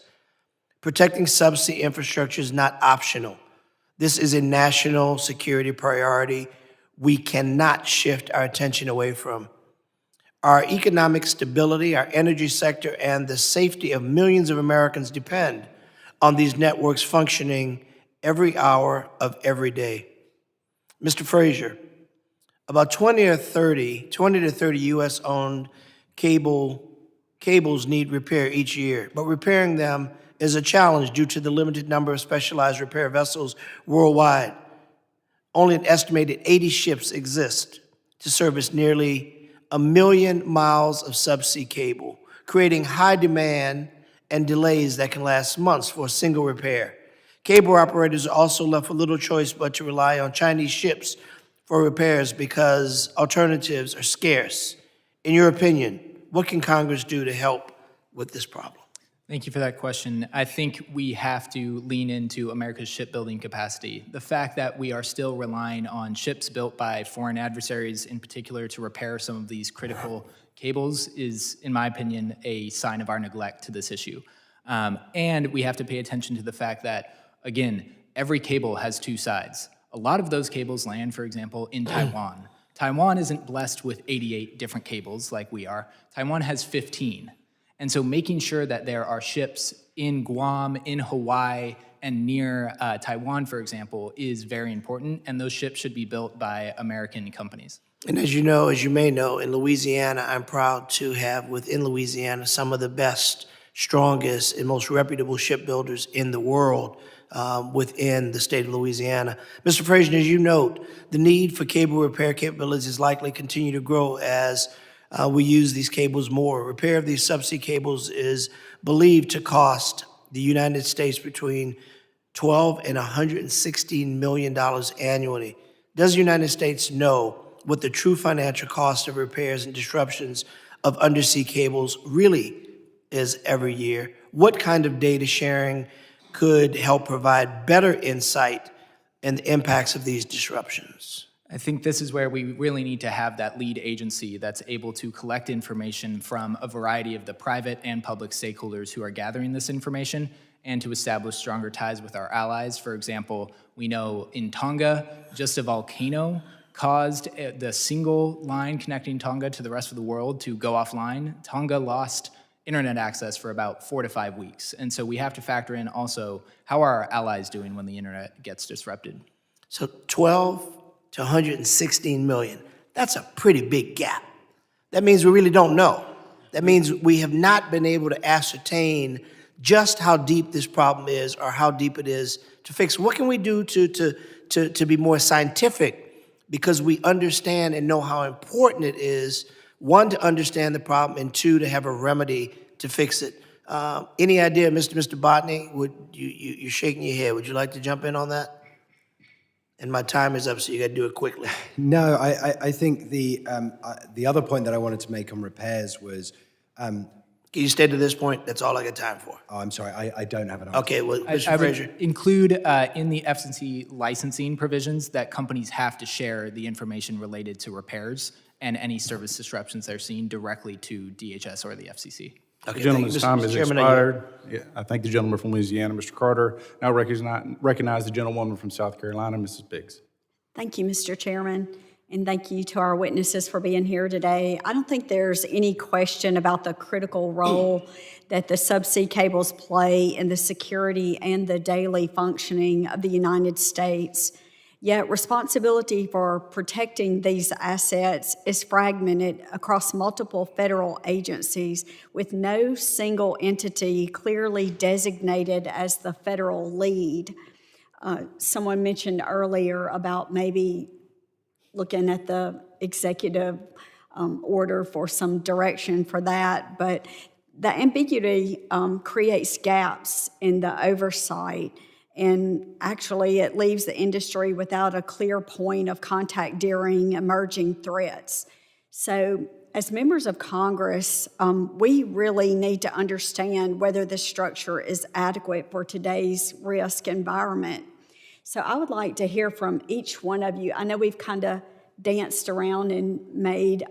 Protecting subsea infrastructure is not optional. This is a national security priority we cannot shift our attention away from. Our economic stability, our energy sector, and the safety of millions of Americans depend on these networks functioning every hour of every day. Mr. Frazier, about 20 to 30 U.S.-owned cables need repair each year, but repairing them is a challenge due to the limited number of specialized repair vessels worldwide. Only an estimated 80 ships exist to service nearly 1 million miles of subsea cable, creating high demand and delays that can last months for a single repair. Cable operators are also left with little choice but to rely on Chinese ships for repairs because alternatives are scarce. In your opinion, what can Congress do to help with this problem? Thank you for that question. I think we have to lean into America's shipbuilding capacity. The fact that we are still relying on ships built by foreign adversaries in particular to repair some of these critical cables is, in my opinion, a sign of our neglect to this issue. And we have to pay attention to the fact that, again, every cable has two sides. A lot of those cables land, for example, in Taiwan. Taiwan isn't blessed with 88 different cables like we are. Taiwan has 15. And so making sure that there are ships in Guam, in Hawaii, and near Taiwan, for example, is very important, and those ships should be built by American companies. And as you know, as you may know, in Louisiana, I'm proud to have within Louisiana some of the best, strongest, and most reputable shipbuilders in the world within the state of Louisiana. Mr. Frazier, as you note, the need for cable repair capabilities is likely to continue to grow as we use these cables more. Repair of these subsea cables is believed to cost the United States between $12 and $116 million annually. Does the United States know what the true financial cost of repairs and disruptions of undersea cables really is every year? What kind of data sharing could help provide better insight in the impacts of these disruptions? I think this is where we really need to have that lead agency that's able to collect information from a variety of the private and public stakeholders who are gathering this information and to establish stronger ties with our allies. For example, we know in Tonga, just a volcano caused the single line connecting Tonga to the rest of the world to go offline. Tonga lost internet access for about 4 to 5 weeks. And so we have to factor in also how are our allies doing when the internet gets disrupted. So 12 to 116 million. That's a pretty big gap. That means we really don't know. That means we have not been able to ascertain just how deep this problem is or how deep it is to fix. What can we do to be more scientific because we understand and know how important it is, one, to understand the problem, and two, to have a remedy to fix it. Any idea, Mr. Botany? You're shaking your head. Would you like to jump in on that? And my time is up, so you got to do it quickly. No, I think the other point that I wanted to make on repairs was... Can you stay to this point? That's all I got time for. Oh, I'm sorry, I don't have an answer. Okay, well, Mr. I Frazier. would include in the FCC licensing provisions that companies have to share the information related to repairs and any service disruptions they're seeing directly to DHS or the FCC. Okay, The gentleman's thank you. time Mr. has Chairman, expired. Yeah, I thank the gentleman from Louisiana, Mr. Carter. Now recognize the gentlewoman from South Carolina, Mrs. Biggs. Thank you, Mr. Chairman, and thank you to our witnesses for being here today. I don't think there's any question about the critical role that the subsea cables play in the security and the daily functioning of the United States. Yet responsibility for protecting these assets is fragmented across multiple federal agencies with no single entity clearly designated as the federal lead. Someone mentioned earlier about maybe looking at the executive order for some direction for that, but the ambiguity creates gaps in the oversight. And actually, it leaves the industry without a clear point of contact during emerging threats. So, as members of Congress, we really need to understand whether this structure is adequate for today's risk environment. So, I would like to hear from each one of you. I know we've kind of danced around and made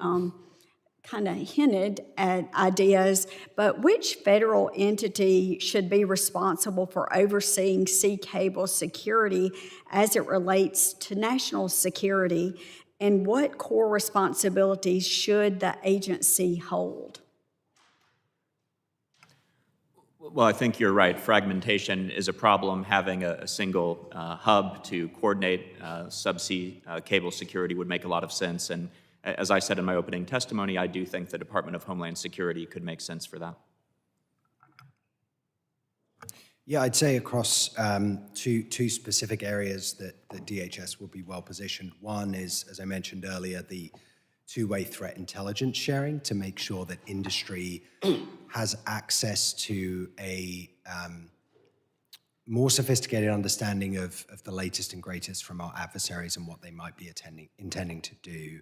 kind of hinted at ideas, but which federal entity should be responsible for overseeing sea cable security as it relates to national security? And what core responsibilities should the agency hold? Well, I think you're right. Fragmentation is a problem. Having a single hub to coordinate subsea cable security would make a lot of sense. And as I said in my opening testimony, I do think the Department of Homeland Security could make sense for that. Yeah, I'd say across two specific areas that DHS will be well positioned. One is, as I mentioned earlier, the two-way threat intelligence sharing to make sure that industry has access to a more sophisticated understanding of the latest and greatest from our adversaries and what they might be intending to do.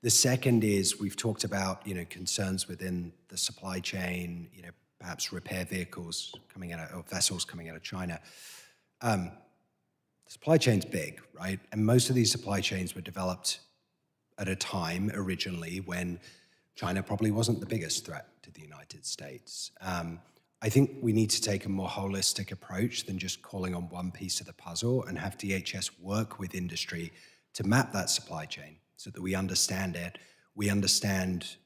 The second is we've talked about, concerns within the supply chain, perhaps repair vehicles coming out of, or vessels coming out of China. The supply chain's big, right? And most of these supply chains were developed at a time originally when China probably wasn't the biggest threat to the United States. I think we need to take a more holistic approach than just calling on one piece of the puzzle and have DHS work with industry to map that supply chain so that we understand it. We understand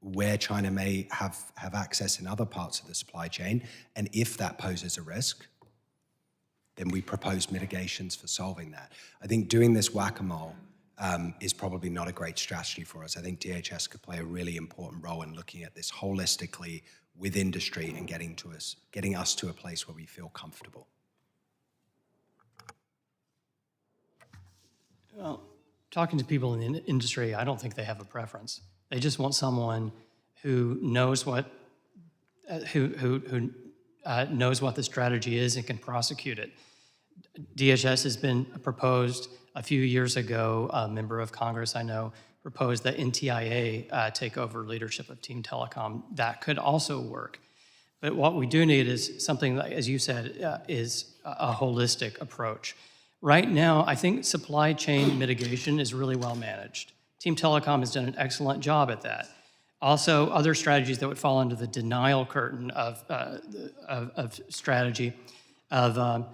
where China may have access in other parts of the supply chain, and if that poses a risk, then we propose mitigations for solving that. I think doing this whack-a-mole is probably not a great strategy for us. I think DHS could play a really important role in looking at this holistically with industry and getting us to a place where we feel comfortable. Well, talking to people in the industry, I don't think they have a preference. They just want someone who knows what knows what the strategy is and can prosecute it. DHS has been proposed a few years ago. A member of Congress I know proposed that NTIA take over leadership of Team Telecom. That could also work. But what we do need is something that, as you said, is a holistic approach. Right now, I think supply chain mitigation is really well managed. Team Telecom has done an excellent job at that. Also, other strategies that would fall under the denial curtain of strategy of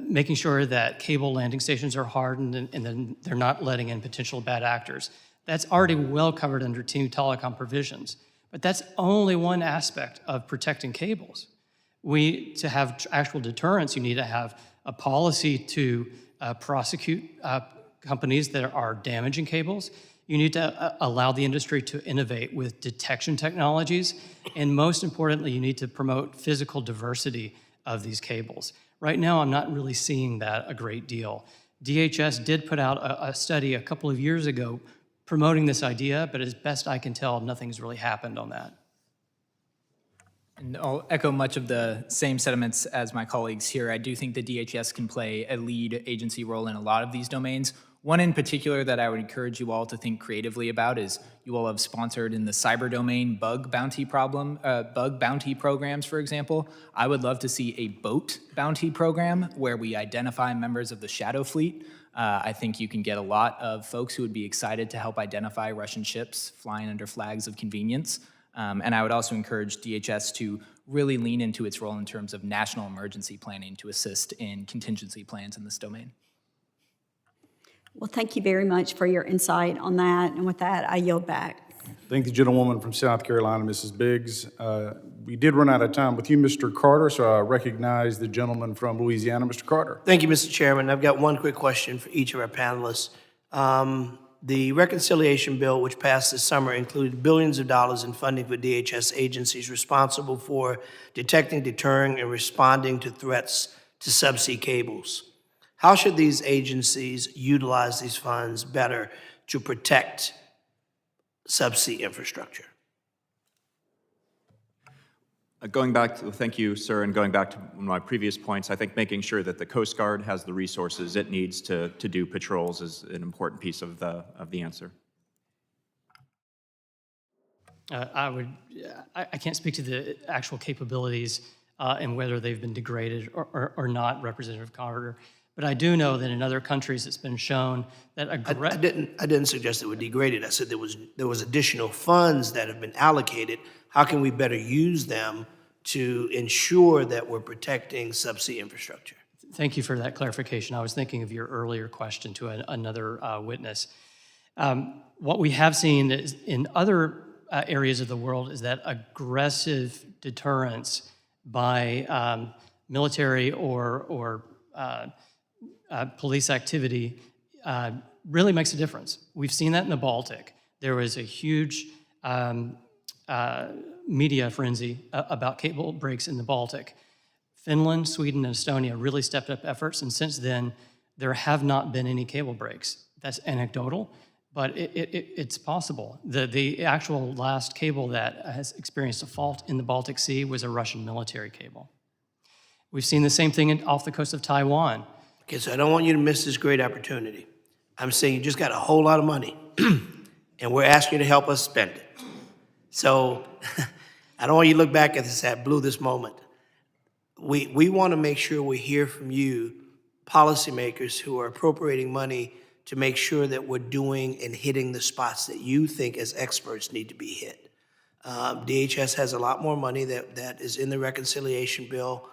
making sure that cable landing stations are hardened and then they're not letting in potential bad actors. That's already well covered under Team Telecom provisions. But that's only one aspect of protecting cables. To have actual deterrence, you need to have a policy to prosecute companies that are damaging cables. You need to allow the industry to innovate with detection technologies. And most importantly, you need to promote physical diversity of these cables. Right now, I'm not really seeing that a great deal. DHS did put out a study a couple of years ago promoting this idea, but as best I can tell, nothing's really happened on that. And I'll echo much of the same sentiments as my colleagues here. I do think the DHS can play a lead agency role in a lot of these domains. One in particular that I would encourage you all to think creatively about is you all have sponsored in the cyber domain bug bounty programs, for example. I would love to see a boat bounty program where we identify members of the shadow fleet. I think you can get a lot of folks who would be excited to help identify Russian ships flying under flags of convenience. And I would also encourage DHS to really lean into its role in terms of national emergency planning to assist in contingency plans in this domain. Well, thank you very much for your insight on that. And with that, I yield back. Thank the gentlewoman from South Carolina, Mrs. Biggs. We did run out of time with you, Mr. Carter, so I recognize the gentleman from Louisiana, Mr. Carter. Thank you, Mr. Chairman. I've got one quick question for each of our panelists. The reconciliation bill, which passed this summer, included billions of dollars in funding for DHS agencies responsible for detecting, deterring, and responding to threats to subsea cables. How should these agencies utilize these funds better to protect subsea infrastructure? Thank you, sir, and going back to one of my previous points, I think making sure that the Coast Guard has the resources it needs to do patrols is an important piece of the answer. I can't speak to the actual capabilities and whether they've been degraded or not, Representative Carter. But I do know that in other countries it's been shown that I didn't suggest it were degraded. I said there was additional funds that have been allocated. How can we better use them to ensure that we're protecting subsea infrastructure? Thank you for that clarification. I was thinking of your earlier question to another witness. What we have seen is in other areas of the world is that aggressive deterrence by military or police activity really makes a difference. We've seen that in the Baltic. There was a huge media frenzy about cable breaks in the Baltic. Finland, Sweden, and Estonia really stepped up efforts, and since then, there have not been any cable breaks. That's anecdotal, but it's possible. The actual last cable that has experienced a fault in the Baltic Sea was a Russian military cable. We've seen the same thing off the coast of Taiwan. Okay, so I don't want you to miss this great opportunity. I'm saying you just got a whole lot of money, and we're asking you to help us spend it. So I don't want you to look back at this at blew this moment. We want to make sure we hear from you, policymakers who are appropriating money to make sure that we're doing and hitting the spots that you think as experts need to be hit. DHS has a lot more money that is in the reconciliation bill.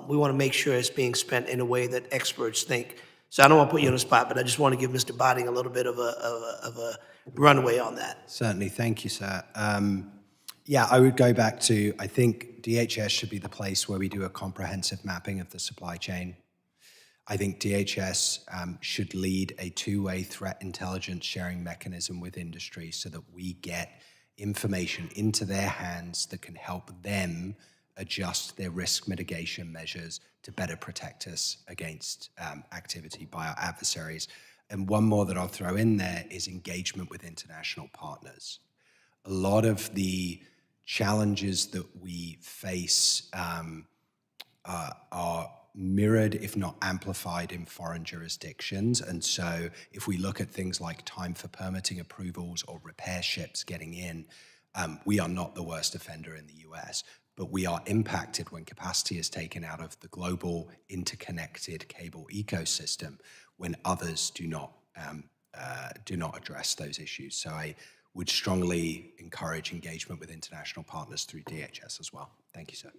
We want to make sure it's being spent in a way that experts think. So I don't want to put you on the spot, but I just want to give Mr. Botting a little bit of a runway on that. Certainly, thank you, sir. Yeah, I would go back to, I think DHS should be the place where we do a comprehensive mapping of the supply chain. I think DHS should lead a two-way threat intelligence sharing mechanism with industry so that we get information into their hands that can help them adjust their risk mitigation measures to better protect us against activity by our adversaries. And one more that I'll throw in there is engagement with international partners. A lot of the challenges that we face are mirrored, if not amplified, in foreign jurisdictions. And so if we look at things like time for permitting approvals or repair ships getting in, we are not the worst offender in the US, but we are impacted when capacity is taken out of the global interconnected cable ecosystem when others do not address those issues. So I would strongly encourage engagement with international partners through DHS as well. Thank you, sir.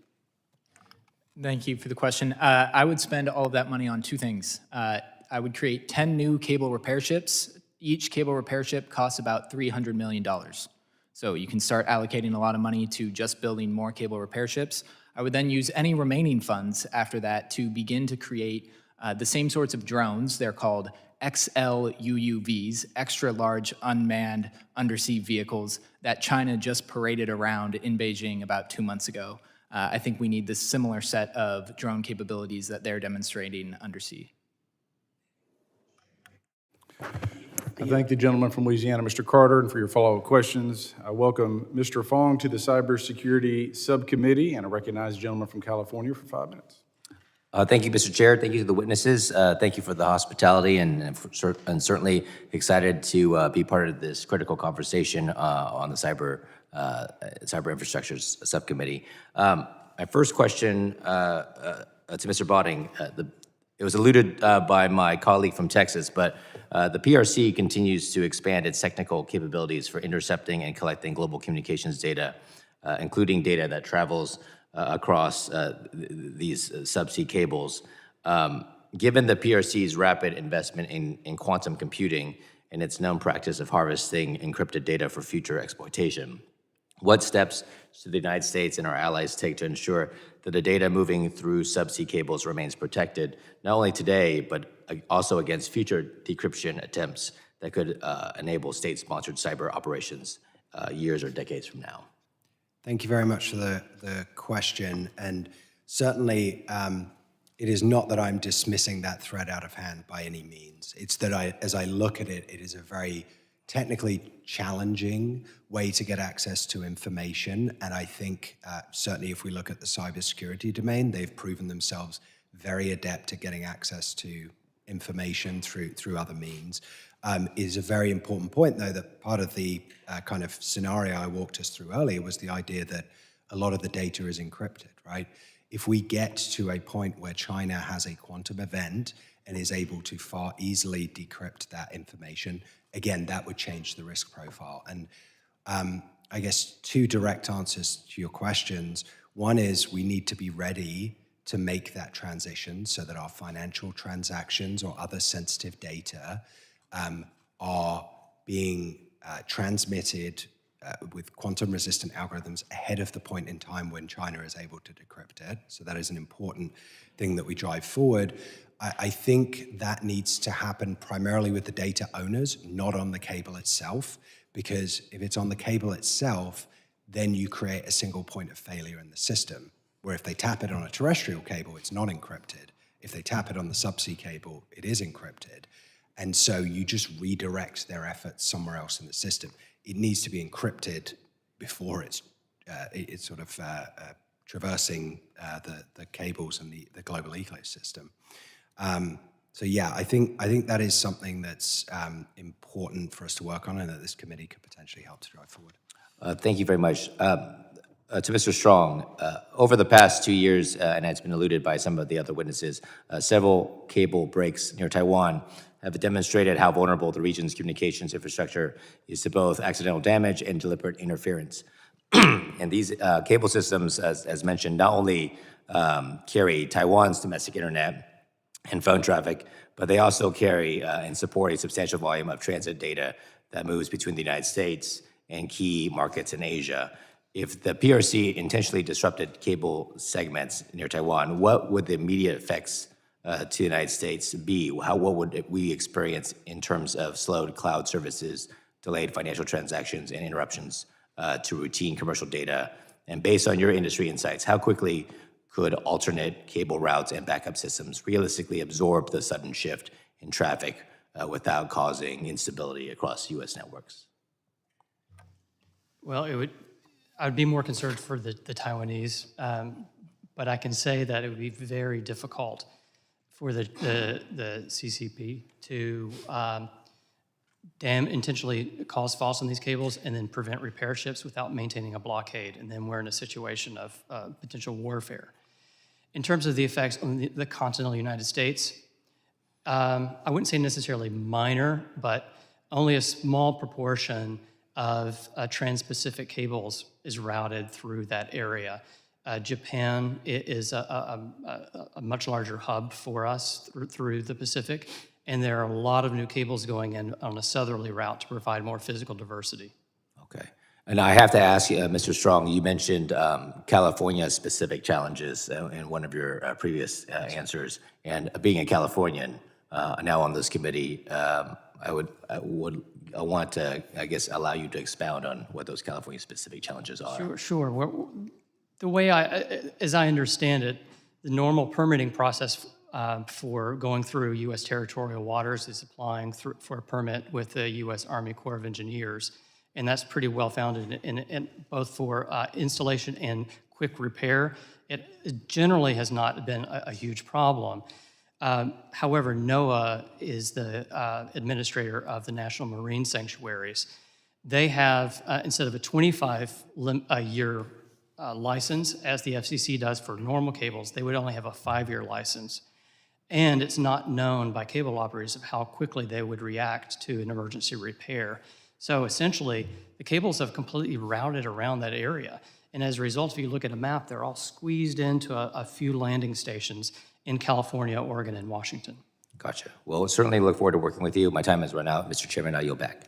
Thank you for the question. I would spend all of that money on two things. I would create 10 new cable repair ships. Each cable repair ship costs about $300 million. So you can start allocating a lot of money to just building more cable repair ships. I would then use any remaining funds after that to begin to create the same sorts of drones. They're called XLUUVs, extra large unmanned undersea vehicles that China just paraded around in Beijing about 2 months ago. I think we need this similar set of drone capabilities that they're demonstrating undersea. I thank the gentleman from Louisiana, Mr. Carter, and for your follow-up questions. I welcome Mr. Fong to the Cybersecurity Subcommittee, and I recognize the gentleman from California for 5 minutes. Thank you, Mr. Chair. Thank you to the witnesses. Thank you for the hospitality, and certainly excited to be part of this critical conversation on the cyber infrastructure subcommittee. My first question to Mr. Botting, it was alluded by my colleague from Texas, but the PRC continues to expand its technical capabilities for intercepting and collecting global communications data, including data that travels across these subsea cables. Given the PRC's rapid investment in quantum computing and its known practice of harvesting encrypted data for future exploitation, what steps should the United States and our allies take to ensure that the data moving through subsea cables remains protected, not only today, but also against future decryption attempts that could enable state-sponsored cyber operations years or decades from now? Thank you very much for the question. And certainly, it is not that I'm dismissing that threat out of hand by any means. It's that as I look at it, it is a very technically challenging way to get access to information. And I think certainly if we look at the cybersecurity domain, they've proven themselves very adept at getting access to information through other means. Is a very important point, though, that part of the kind of scenario I walked us through earlier was the idea that a lot of the data is encrypted, right? If we get to a point where China has a quantum event and is able to far easily decrypt that information, again, that would change the risk profile. And I guess two direct answers to your questions. One is we need to be ready to make that transition so that our financial transactions or other sensitive data are being transmitted with quantum-resistant algorithms ahead of the point in time when China is able to decrypt it. So that is an important thing that we drive forward. I think that needs to happen primarily with the data owners, not on the cable itself, because if it's on the cable itself, then you create a single point of failure in the system, where if they tap it on a terrestrial cable, it's not encrypted. If they tap it on the subsea cable, it is encrypted. And so you just redirect their efforts somewhere else in the system. It needs to be encrypted before it's sort of traversing the cables and the global ecosystem. So yeah, I think that is something that's important for us to work on and that this committee could potentially help to drive forward. Thank you very much. To Mr. Strong, over the past 2 years, and it's been alluded by some of the other witnesses, several cable breaks near Taiwan have demonstrated how vulnerable the region's communications infrastructure is to both accidental damage and deliberate interference. And these cable systems, as mentioned, not only carry Taiwan's domestic internet and phone traffic, but they also carry and support a substantial volume of transit data that moves between the United States and key markets in Asia. If the PRC intentionally disrupted cable segments near Taiwan, what would the immediate effects to the United States be? What would we experience in terms of slowed cloud services, delayed financial transactions, and interruptions to routine commercial data? And based on your industry insights, how quickly could alternate cable routes and backup systems realistically absorb the sudden shift in traffic without causing instability across U.S. networks? Well, I would be more concerned for the Taiwanese, but I can say that it would be very difficult for the CCP to intentionally cause faults on these cables and then prevent repair ships without maintaining a blockade, and then we're in a situation of potential warfare. In terms of the effects on the continental United States, I wouldn't say necessarily minor, but only a small proportion of trans-Pacific cables is routed through that area. Japan is a much larger hub for us through the Pacific, and there are a lot of new cables going in on a southerly route to provide more physical diversity. Okay. And I have to ask you, Mr. Strong, you mentioned California-specific challenges in one of your previous answers. And being a Californian, now on this committee, I want to, I guess, allow you to expound on what those California-specific challenges are. Sure. The way as I understand it, the normal permitting process for going through U.S. territorial waters is applying for a permit with the U.S. Army Corps of Engineers, and that's pretty well founded in both for installation and quick repair. It generally has not been a huge problem. However, NOAA is the administrator of the National Marine Sanctuaries. They have, instead of a 25-year license, as the FCC does for normal cables, they would only have a 5-year license. And it's not known by cable operators of how quickly they would react to an emergency repair. So essentially, the cables have completely routed around that area. And as a result, if you look at a map, they're all squeezed into a few landing stations in California, Oregon, and Washington. Gotcha. Well, certainly look forward to working with you. My time has run out. Mr. Chairman, I yield back.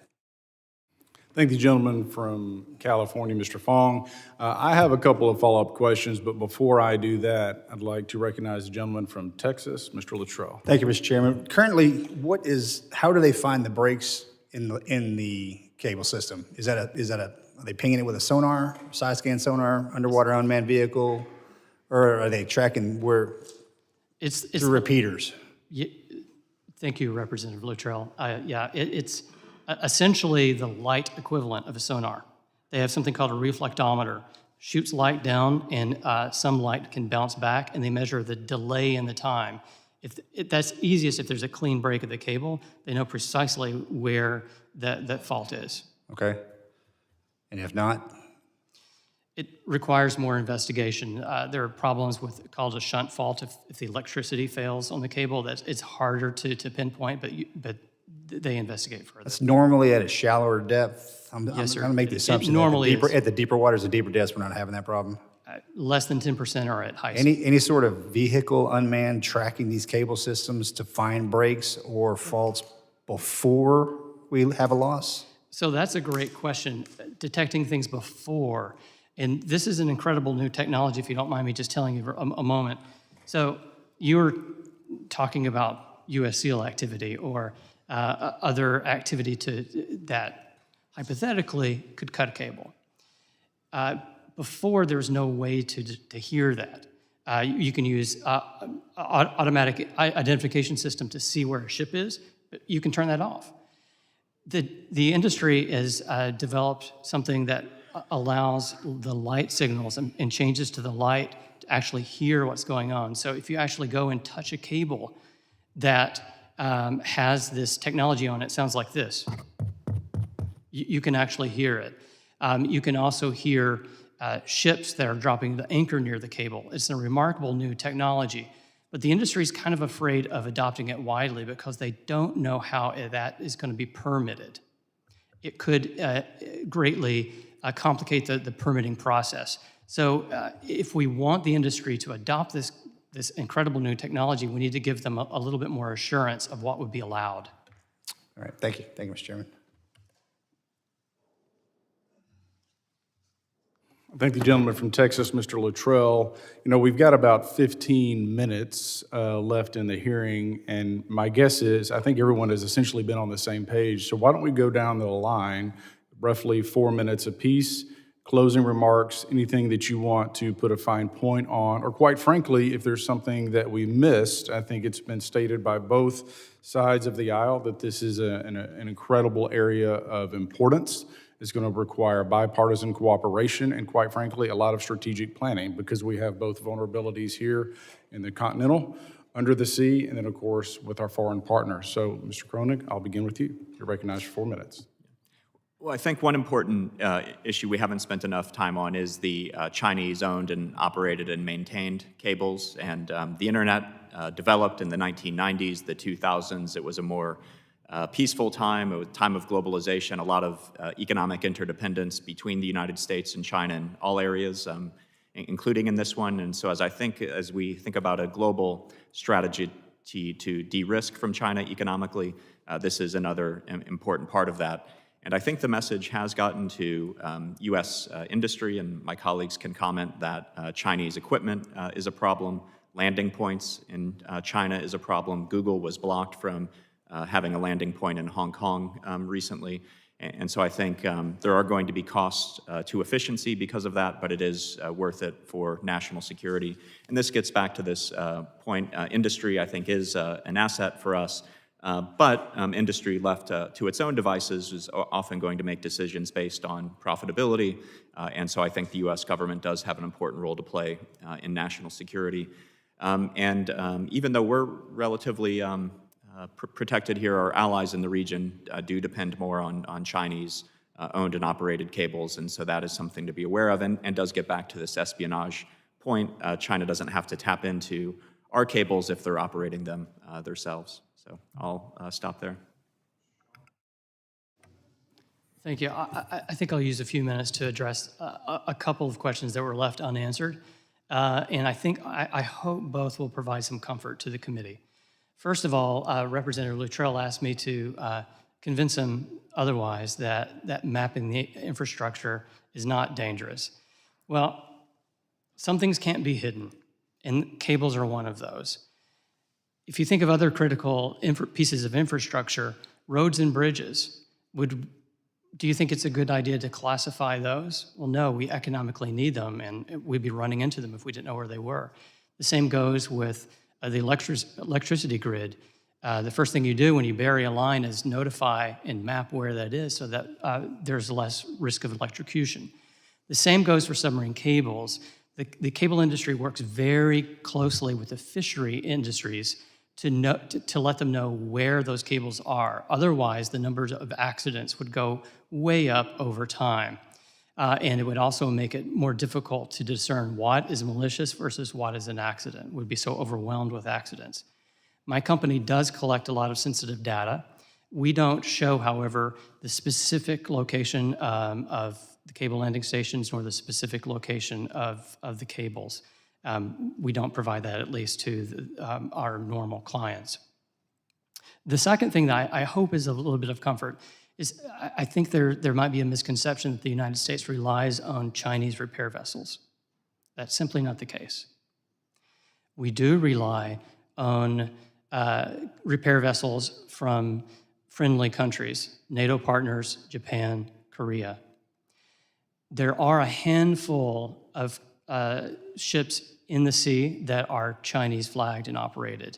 Thank the gentleman from California, Mr. Fong. I have a couple of follow-up questions, but before I do that, I'd like to recognize the gentleman from Texas, Mr. Luttrell. Thank you, Mr. Chairman. Currently, how do they find the breaks in the cable system? Are they pinging it with a sonar, side scan sonar, underwater unmanned vehicle, or are they tracking through repeaters? Thank you, Representative Luttrell. It's essentially the light equivalent of a sonar. They have something called a reflectometer. Shoots light down, and some light can bounce back, and they measure the delay in the time. That's easiest if there's a clean break of the cable. They know precisely where that fault is. Okay. And if not? It requires more investigation. There are problems with called a shunt fault if the electricity fails on the cable. It's harder to pinpoint, but they investigate further. That's normally at a shallower depth. Yes, sir. I'm going to make the assumption normally at the deeper waters, the deeper depths, we're not having that problem. Less than 10% are at high speed. Any sort of vehicle unmanned tracking these cable systems to find breaks or faults before we have a loss? So that's a great question, detecting things before. And this is an incredible new technology, if you don't mind me just telling you for a moment. So you're talking about U.S. SEAL activity or other activity that hypothetically could cut a cable. Before, there's no way to hear that. You can use automatic identification system to see where a ship is, but you can turn that off. The industry has developed something that allows the light signals and changes to the light to actually hear what's going on. So if you actually go and touch a cable that has this technology on it, sounds like this. You can actually hear it. You can also hear ships that are dropping the anchor near the cable. It's a remarkable new technology, but the industry is kind of afraid of adopting it widely because they don't know how that is going to be permitted. It could greatly complicate the permitting process. So if we want the industry to adopt this incredible new technology, we need to give them a little bit more assurance of what would be allowed. All right, thank you. Thank you, Mr. Chairman. I thank the gentleman from Texas, Mr. Luttrell. You know, we've got about 15 minutes left in the hearing, and my guess is I think everyone has essentially been on the same page. So why don't we go down the line, roughly 4 minutes apiece, closing remarks, anything that you want to put a fine point on, or quite frankly, if there's something that we missed. I think it's been stated by both sides of the aisle that this is an incredible area of importance. It's going to require bipartisan cooperation and, quite frankly, a lot of strategic planning because we have both vulnerabilities here in the continental, under the sea, and then, of course, with our foreign partners. So, Mr. Kronig, I'll begin with you. You're recognized for 4 minutes. Well, I think one important issue we haven't spent enough time on is the Chinese-owned and operated and maintained cables. And the internet developed in the 1990s, the 2000s. It was a more peaceful time, a time of globalization, a lot of economic interdependence between the United States and China in all areas, including in this one. And so as we think about a global strategy to de-risk from China economically, this is another important part of that. And I think the message has gotten to U.S. industry, and my colleagues can comment that Chinese equipment is a problem. Landing points in China is a problem. Google was blocked from having a landing point in Hong Kong recently. And so I think there are going to be costs to efficiency because of that, but it is worth it for national security. And this gets back to this point. Industry, I think, is an asset for us, but industry left to its own devices is often going to make decisions based on profitability. And so I think the U.S. government does have an important role to play in national security. Even though we're relatively protected here, our allies in the region do depend more on Chinese owned and operated cables, and so that is something to be aware of, and does get back to this espionage point. China doesn't have to tap into our cables if they're operating them themselves. So I'll stop there. Thank you. I think I'll use a few minutes to address a couple of questions that were left unanswered, and I hope both will provide some comfort to the committee. First of all, Representative Luttrell asked me to convince him otherwise that mapping the infrastructure is not dangerous. Well, some things can't be hidden, and cables are one of those. If you think of other critical pieces of infrastructure, roads and bridges, do you think it's a good idea to classify those? Well, no, we economically need them, and we'd be running into them if we didn't know where they were. The same goes with the electricity grid. The first thing you do when you bury a line is notify and map where that is so that there's less risk of electrocution. The same goes for submarine cables. The cable industry works very closely with the fishery industries to let them know where those cables are. Otherwise, the numbers of accidents would go way up over time. And it would also make it more difficult to discern what is malicious versus what is an accident. We'd be so overwhelmed with accidents. My company does collect a lot of sensitive data. We don't show, however, the specific location of the cable landing stations nor the specific location of the cables. We don't provide that, at least to our normal clients. The second thing that I hope is a little bit of comfort is I think there might be a misconception that the United States relies on Chinese repair vessels. That's simply not the case. We do rely on repair vessels from friendly countries, NATO partners, Japan, Korea. There are a handful of ships in the sea that are Chinese flagged and operated.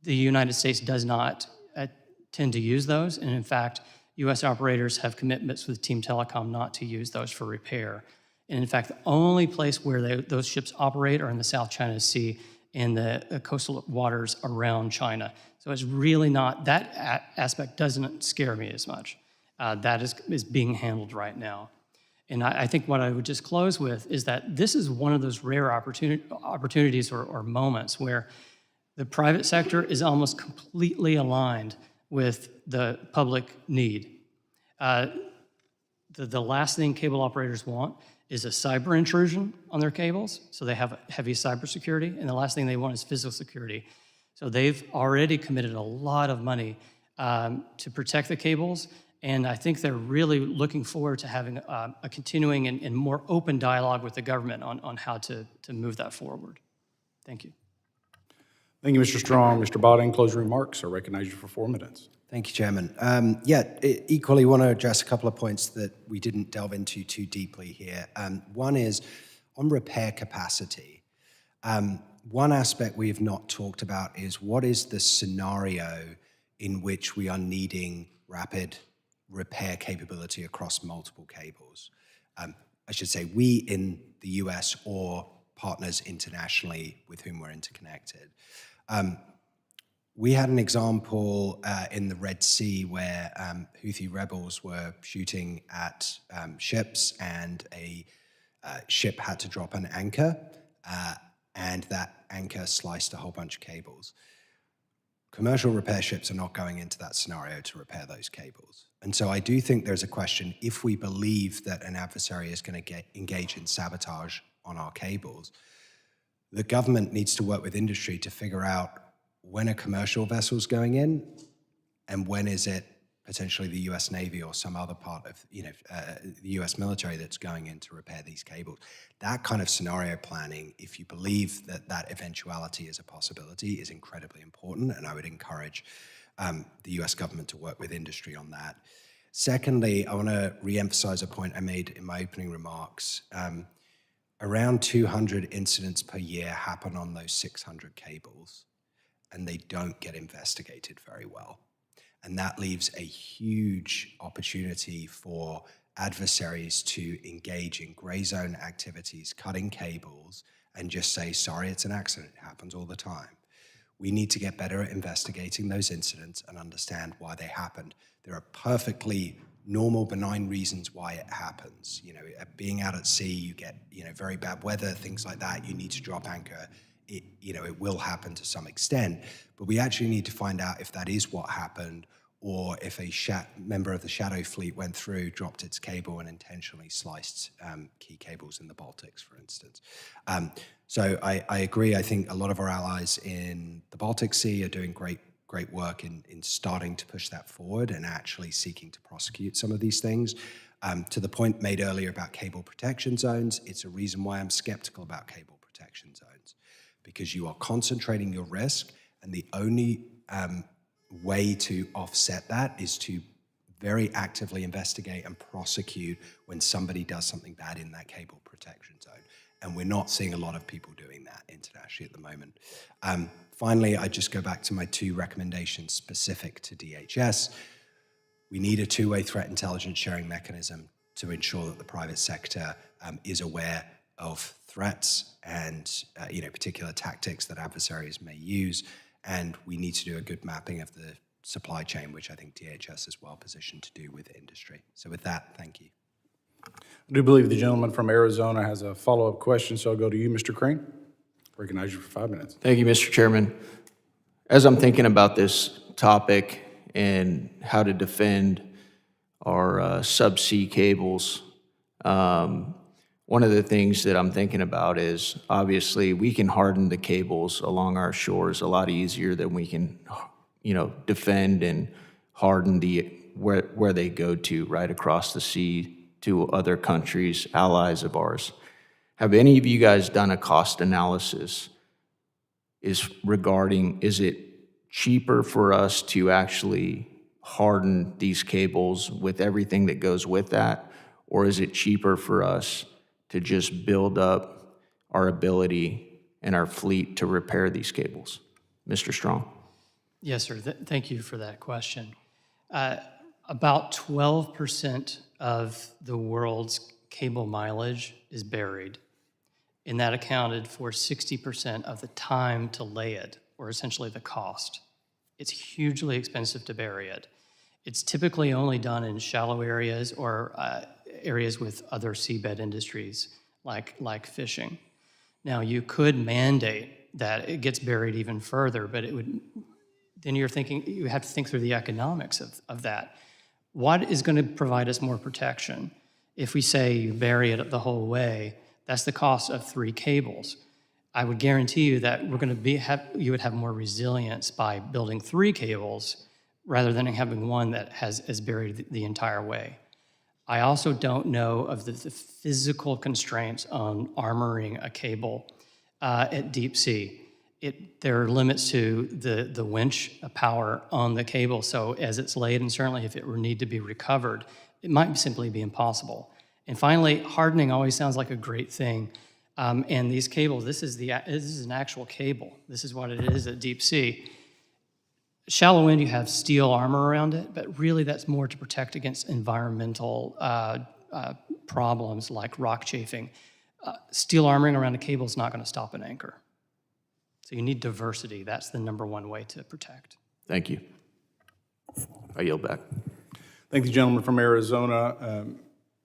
The United States does not tend to use those, and in fact, U.S. operators have commitments with Team Telecom not to use those for repair. And in fact, the only place where those ships operate are in the South China Sea and the coastal waters around China. So it's really not, that aspect doesn't scare me as much. That is being handled right now. And I think what I would just close with is that this is one of those rare opportunities or moments where the private sector is almost completely aligned with the public need. The last thing cable operators want is a cyber intrusion on their cables, so they have heavy cybersecurity, and the last thing they want is physical security. So they've already committed a lot of money to protect the cables, and I think they're really looking forward to having a continuing and more open dialogue with the government on how to move that forward. Thank you. Thank you, Mr. Strong. Mr. Botting, closing remarks. I recognize you for 4 minutes. Thank you, Chairman. Equally want to address a couple of points that we didn't delve into too deeply here. One is on repair capacity. One aspect we have not talked about is what is the scenario in which we are needing rapid repair capability across multiple cables. I should say we in the US or partners internationally with whom we're interconnected. We had an example in the Red Sea where Houthi rebels were shooting at ships, and a ship had to drop an anchor, and that anchor sliced a whole bunch of cables. Commercial repair ships are not going into that scenario to repair those cables. And so I do think there's a question, if we believe that an adversary is going to engage in sabotage on our cables, the government needs to work with industry to figure out when a commercial vessel is going in and when is it potentially the US Navy or some other part of the US military that's going in to repair these cables. That kind of scenario planning, if you believe that that eventuality is a possibility, is incredibly important, and I would encourage the US government to work with industry on that. Secondly, I want to reemphasize a point I made in my opening remarks. Around 200 incidents per year happen on those 600 cables, and they don't get investigated very well. And that leaves a huge opportunity for adversaries to engage in gray zone activities, cutting cables, and just say, sorry, it's an accident, it happens all the time. We need to get better at investigating those incidents and understand why they happened. There are perfectly normal, benign reasons why it happens. Being out at sea, you get, very bad weather, things like that. You need to drop anchor. It will happen to some extent, but we actually need to find out if that is what happened, or if a member of the Shadow Fleet went through, dropped its cable, and intentionally sliced key cables in the Baltics, for instance. So I agree. I think a lot of our allies in the Baltic Sea are doing great work in starting to push that forward and actually seeking to prosecute some of these things. To the point made earlier about cable protection zones, it's a reason why I'm skeptical about cable protection zones, because you are concentrating your risk, and the only way to offset that is to very actively investigate and prosecute when somebody does something bad in that cable protection zone. And we're not seeing a lot of people doing that internationally at the moment. Finally, I just go back to my 2 recommendations specific to DHS. We need a two-way threat intelligence sharing mechanism to ensure that the private sector is aware of threats and particular tactics that adversaries may use. And we need to do a good mapping of the supply chain, which I think DHS is well positioned to do with industry. So with that, thank you. I do believe the gentleman from Arizona has a follow-up question, so I'll go to you, Mr. Crane. Recognize you for 5 minutes. Thank you, Mr. Chairman. As I'm thinking about this topic and how to defend our subsea cables, One of the things that I'm thinking about is, obviously, we can harden the cables along our shores a lot easier than we can, defend and harden where they go to, right across the sea to other countries, allies of ours. Have any of you guys done a cost analysis is it cheaper for us to actually harden these cables with everything that goes with that? Or is it cheaper for us to just build up our ability and our fleet to repair these cables? Mr. Strong? Yes, sir. Thank you for that question. About 12% of the world's cable mileage is buried, and that accounted for 60% of the time to lay it, or essentially the cost. It's hugely expensive to bury it. It's typically only done in shallow areas or areas with other seabed industries, like fishing. Now, you could mandate that it gets buried even further, but then you have to think through the economics of that. What is going to provide us more protection? If we say you bury it the whole way, that's the cost of 3 cables. I would guarantee you that you would have more resilience by building 3 cables rather than having one that is buried the entire way. I also don't know of the physical constraints on armoring a cable at deep sea. There are limits to the winch power on the cable, so as it's laid, and certainly if it were need to be recovered, it might simply be impossible. And finally, hardening always sounds like a great thing. And these cables, this is an actual cable. This is what it is at deep sea. Shallow end, you have steel armor around it, but really that's more to protect against environmental problems like rock chafing. Steel armoring around a cable is not going to stop an anchor. So you need diversity. That's the number one way to protect. Thank you. I yield back. Thank the gentleman from Arizona.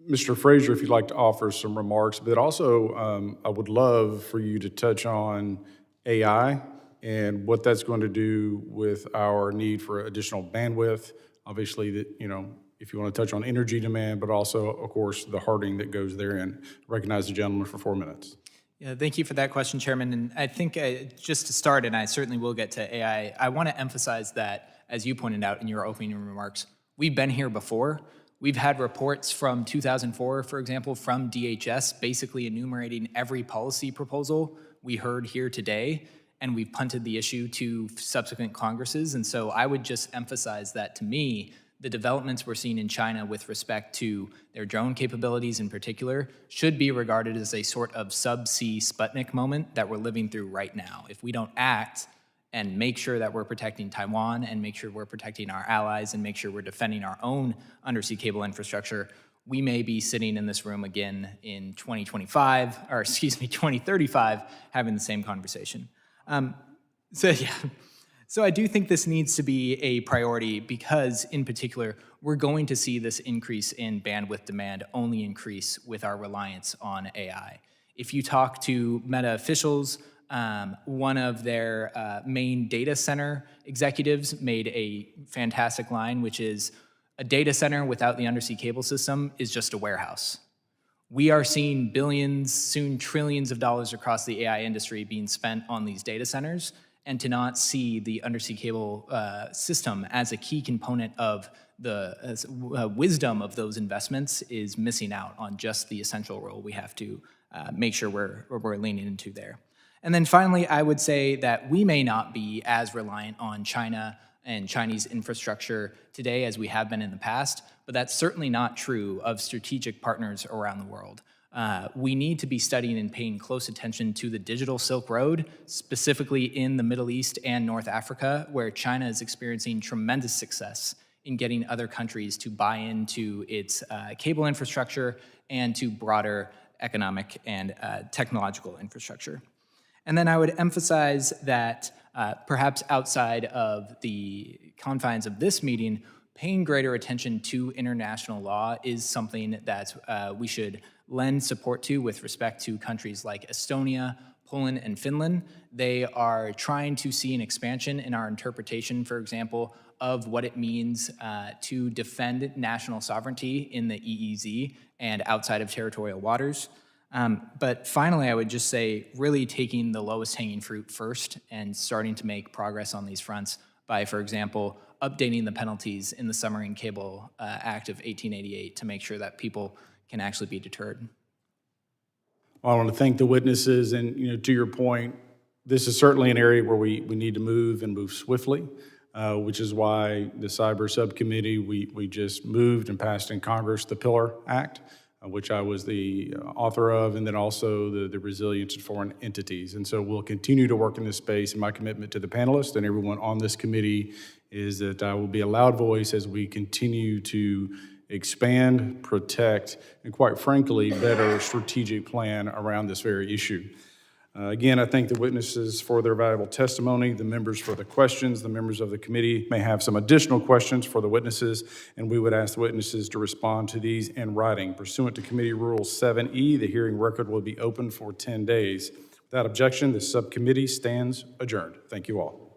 Mr. Frazier, if you'd like to offer some remarks, but also I would love for you to touch on AI and what that's going to do with our need for additional bandwidth. Obviously, if you want to touch on energy demand, but also, of course, the hardening that goes therein. Recognize the gentleman for 4 minutes. Yeah, thank you for that question, Chairman. And I think just to start, and I certainly will get to AI, I want to emphasize that, as you pointed out in your opening remarks, we've been here before. We've had reports from 2004, for example, from DHS, basically enumerating every policy proposal we heard here today, and we've punted the issue to subsequent Congresses. And so I would just emphasize that, to me, the developments we're seeing in China with respect to their drone capabilities in particular should be regarded as a sort of Subsea Sputnik moment that we're living through right now. If we don't act and make sure that we're protecting Taiwan and make sure we're protecting our allies and make sure we're defending our own undersea cable infrastructure, we may be sitting in this room again in 2035, having the same conversation. So I do think this needs to be a priority because, in particular, we're going to see this increase in bandwidth demand only increase with our reliance on AI. If you talk to Meta officials, one of their main data center executives made a fantastic line, which is, a data center without the undersea cable system is just a warehouse. We are seeing billions, soon trillions of dollars across the AI industry being spent on these data centers, and to not see the undersea cable system as a key component of the wisdom of those investments is missing out on just the essential role we have to make sure we're leaning into there. And then finally, I would say that we may not be as reliant on China and Chinese infrastructure today as we have been in the past, but that's certainly not true of strategic partners around the world. We need to be studying and paying close attention to the digital Silk Road, specifically in the Middle East and North Africa, where China is experiencing tremendous success in getting other countries to buy into its cable infrastructure and to broader economic and technological infrastructure. And then I would emphasize that perhaps outside of the confines of this meeting, paying greater attention to international law is something that we should lend support to with respect to countries like Estonia, Poland, and Finland. They are trying to see an expansion in our interpretation, for example, of what it means to defend national sovereignty in the EEZ and outside of territorial waters. But finally, I would just say really taking the lowest hanging fruit first and starting to make progress on these fronts by, for example, updating the penalties in the Submarine Cable Act of 1888 to make sure that people can actually be deterred. Well, I want to thank the witnesses, and to your point, this is certainly an area where we need to move and move swiftly, which is why the Cyber Subcommittee, we just moved and passed in Congress the Pillar Act, which I was the author of, and then also the Resilience of Foreign Entities. And so we'll continue to work in this space, and my commitment to the panelists and everyone on this committee is that I will be a loud voice as we continue to expand, protect, and quite frankly, better strategic plan around this very issue. Again, I thank the witnesses for their valuable testimony, the members for the questions. The members of the committee may have some additional questions for the witnesses, and we would ask the witnesses to respond to these in writing. Pursuant to Committee Rule 7E, the hearing record will be open for 10 days. Without objection, the subcommittee stands adjourned. Thank you all.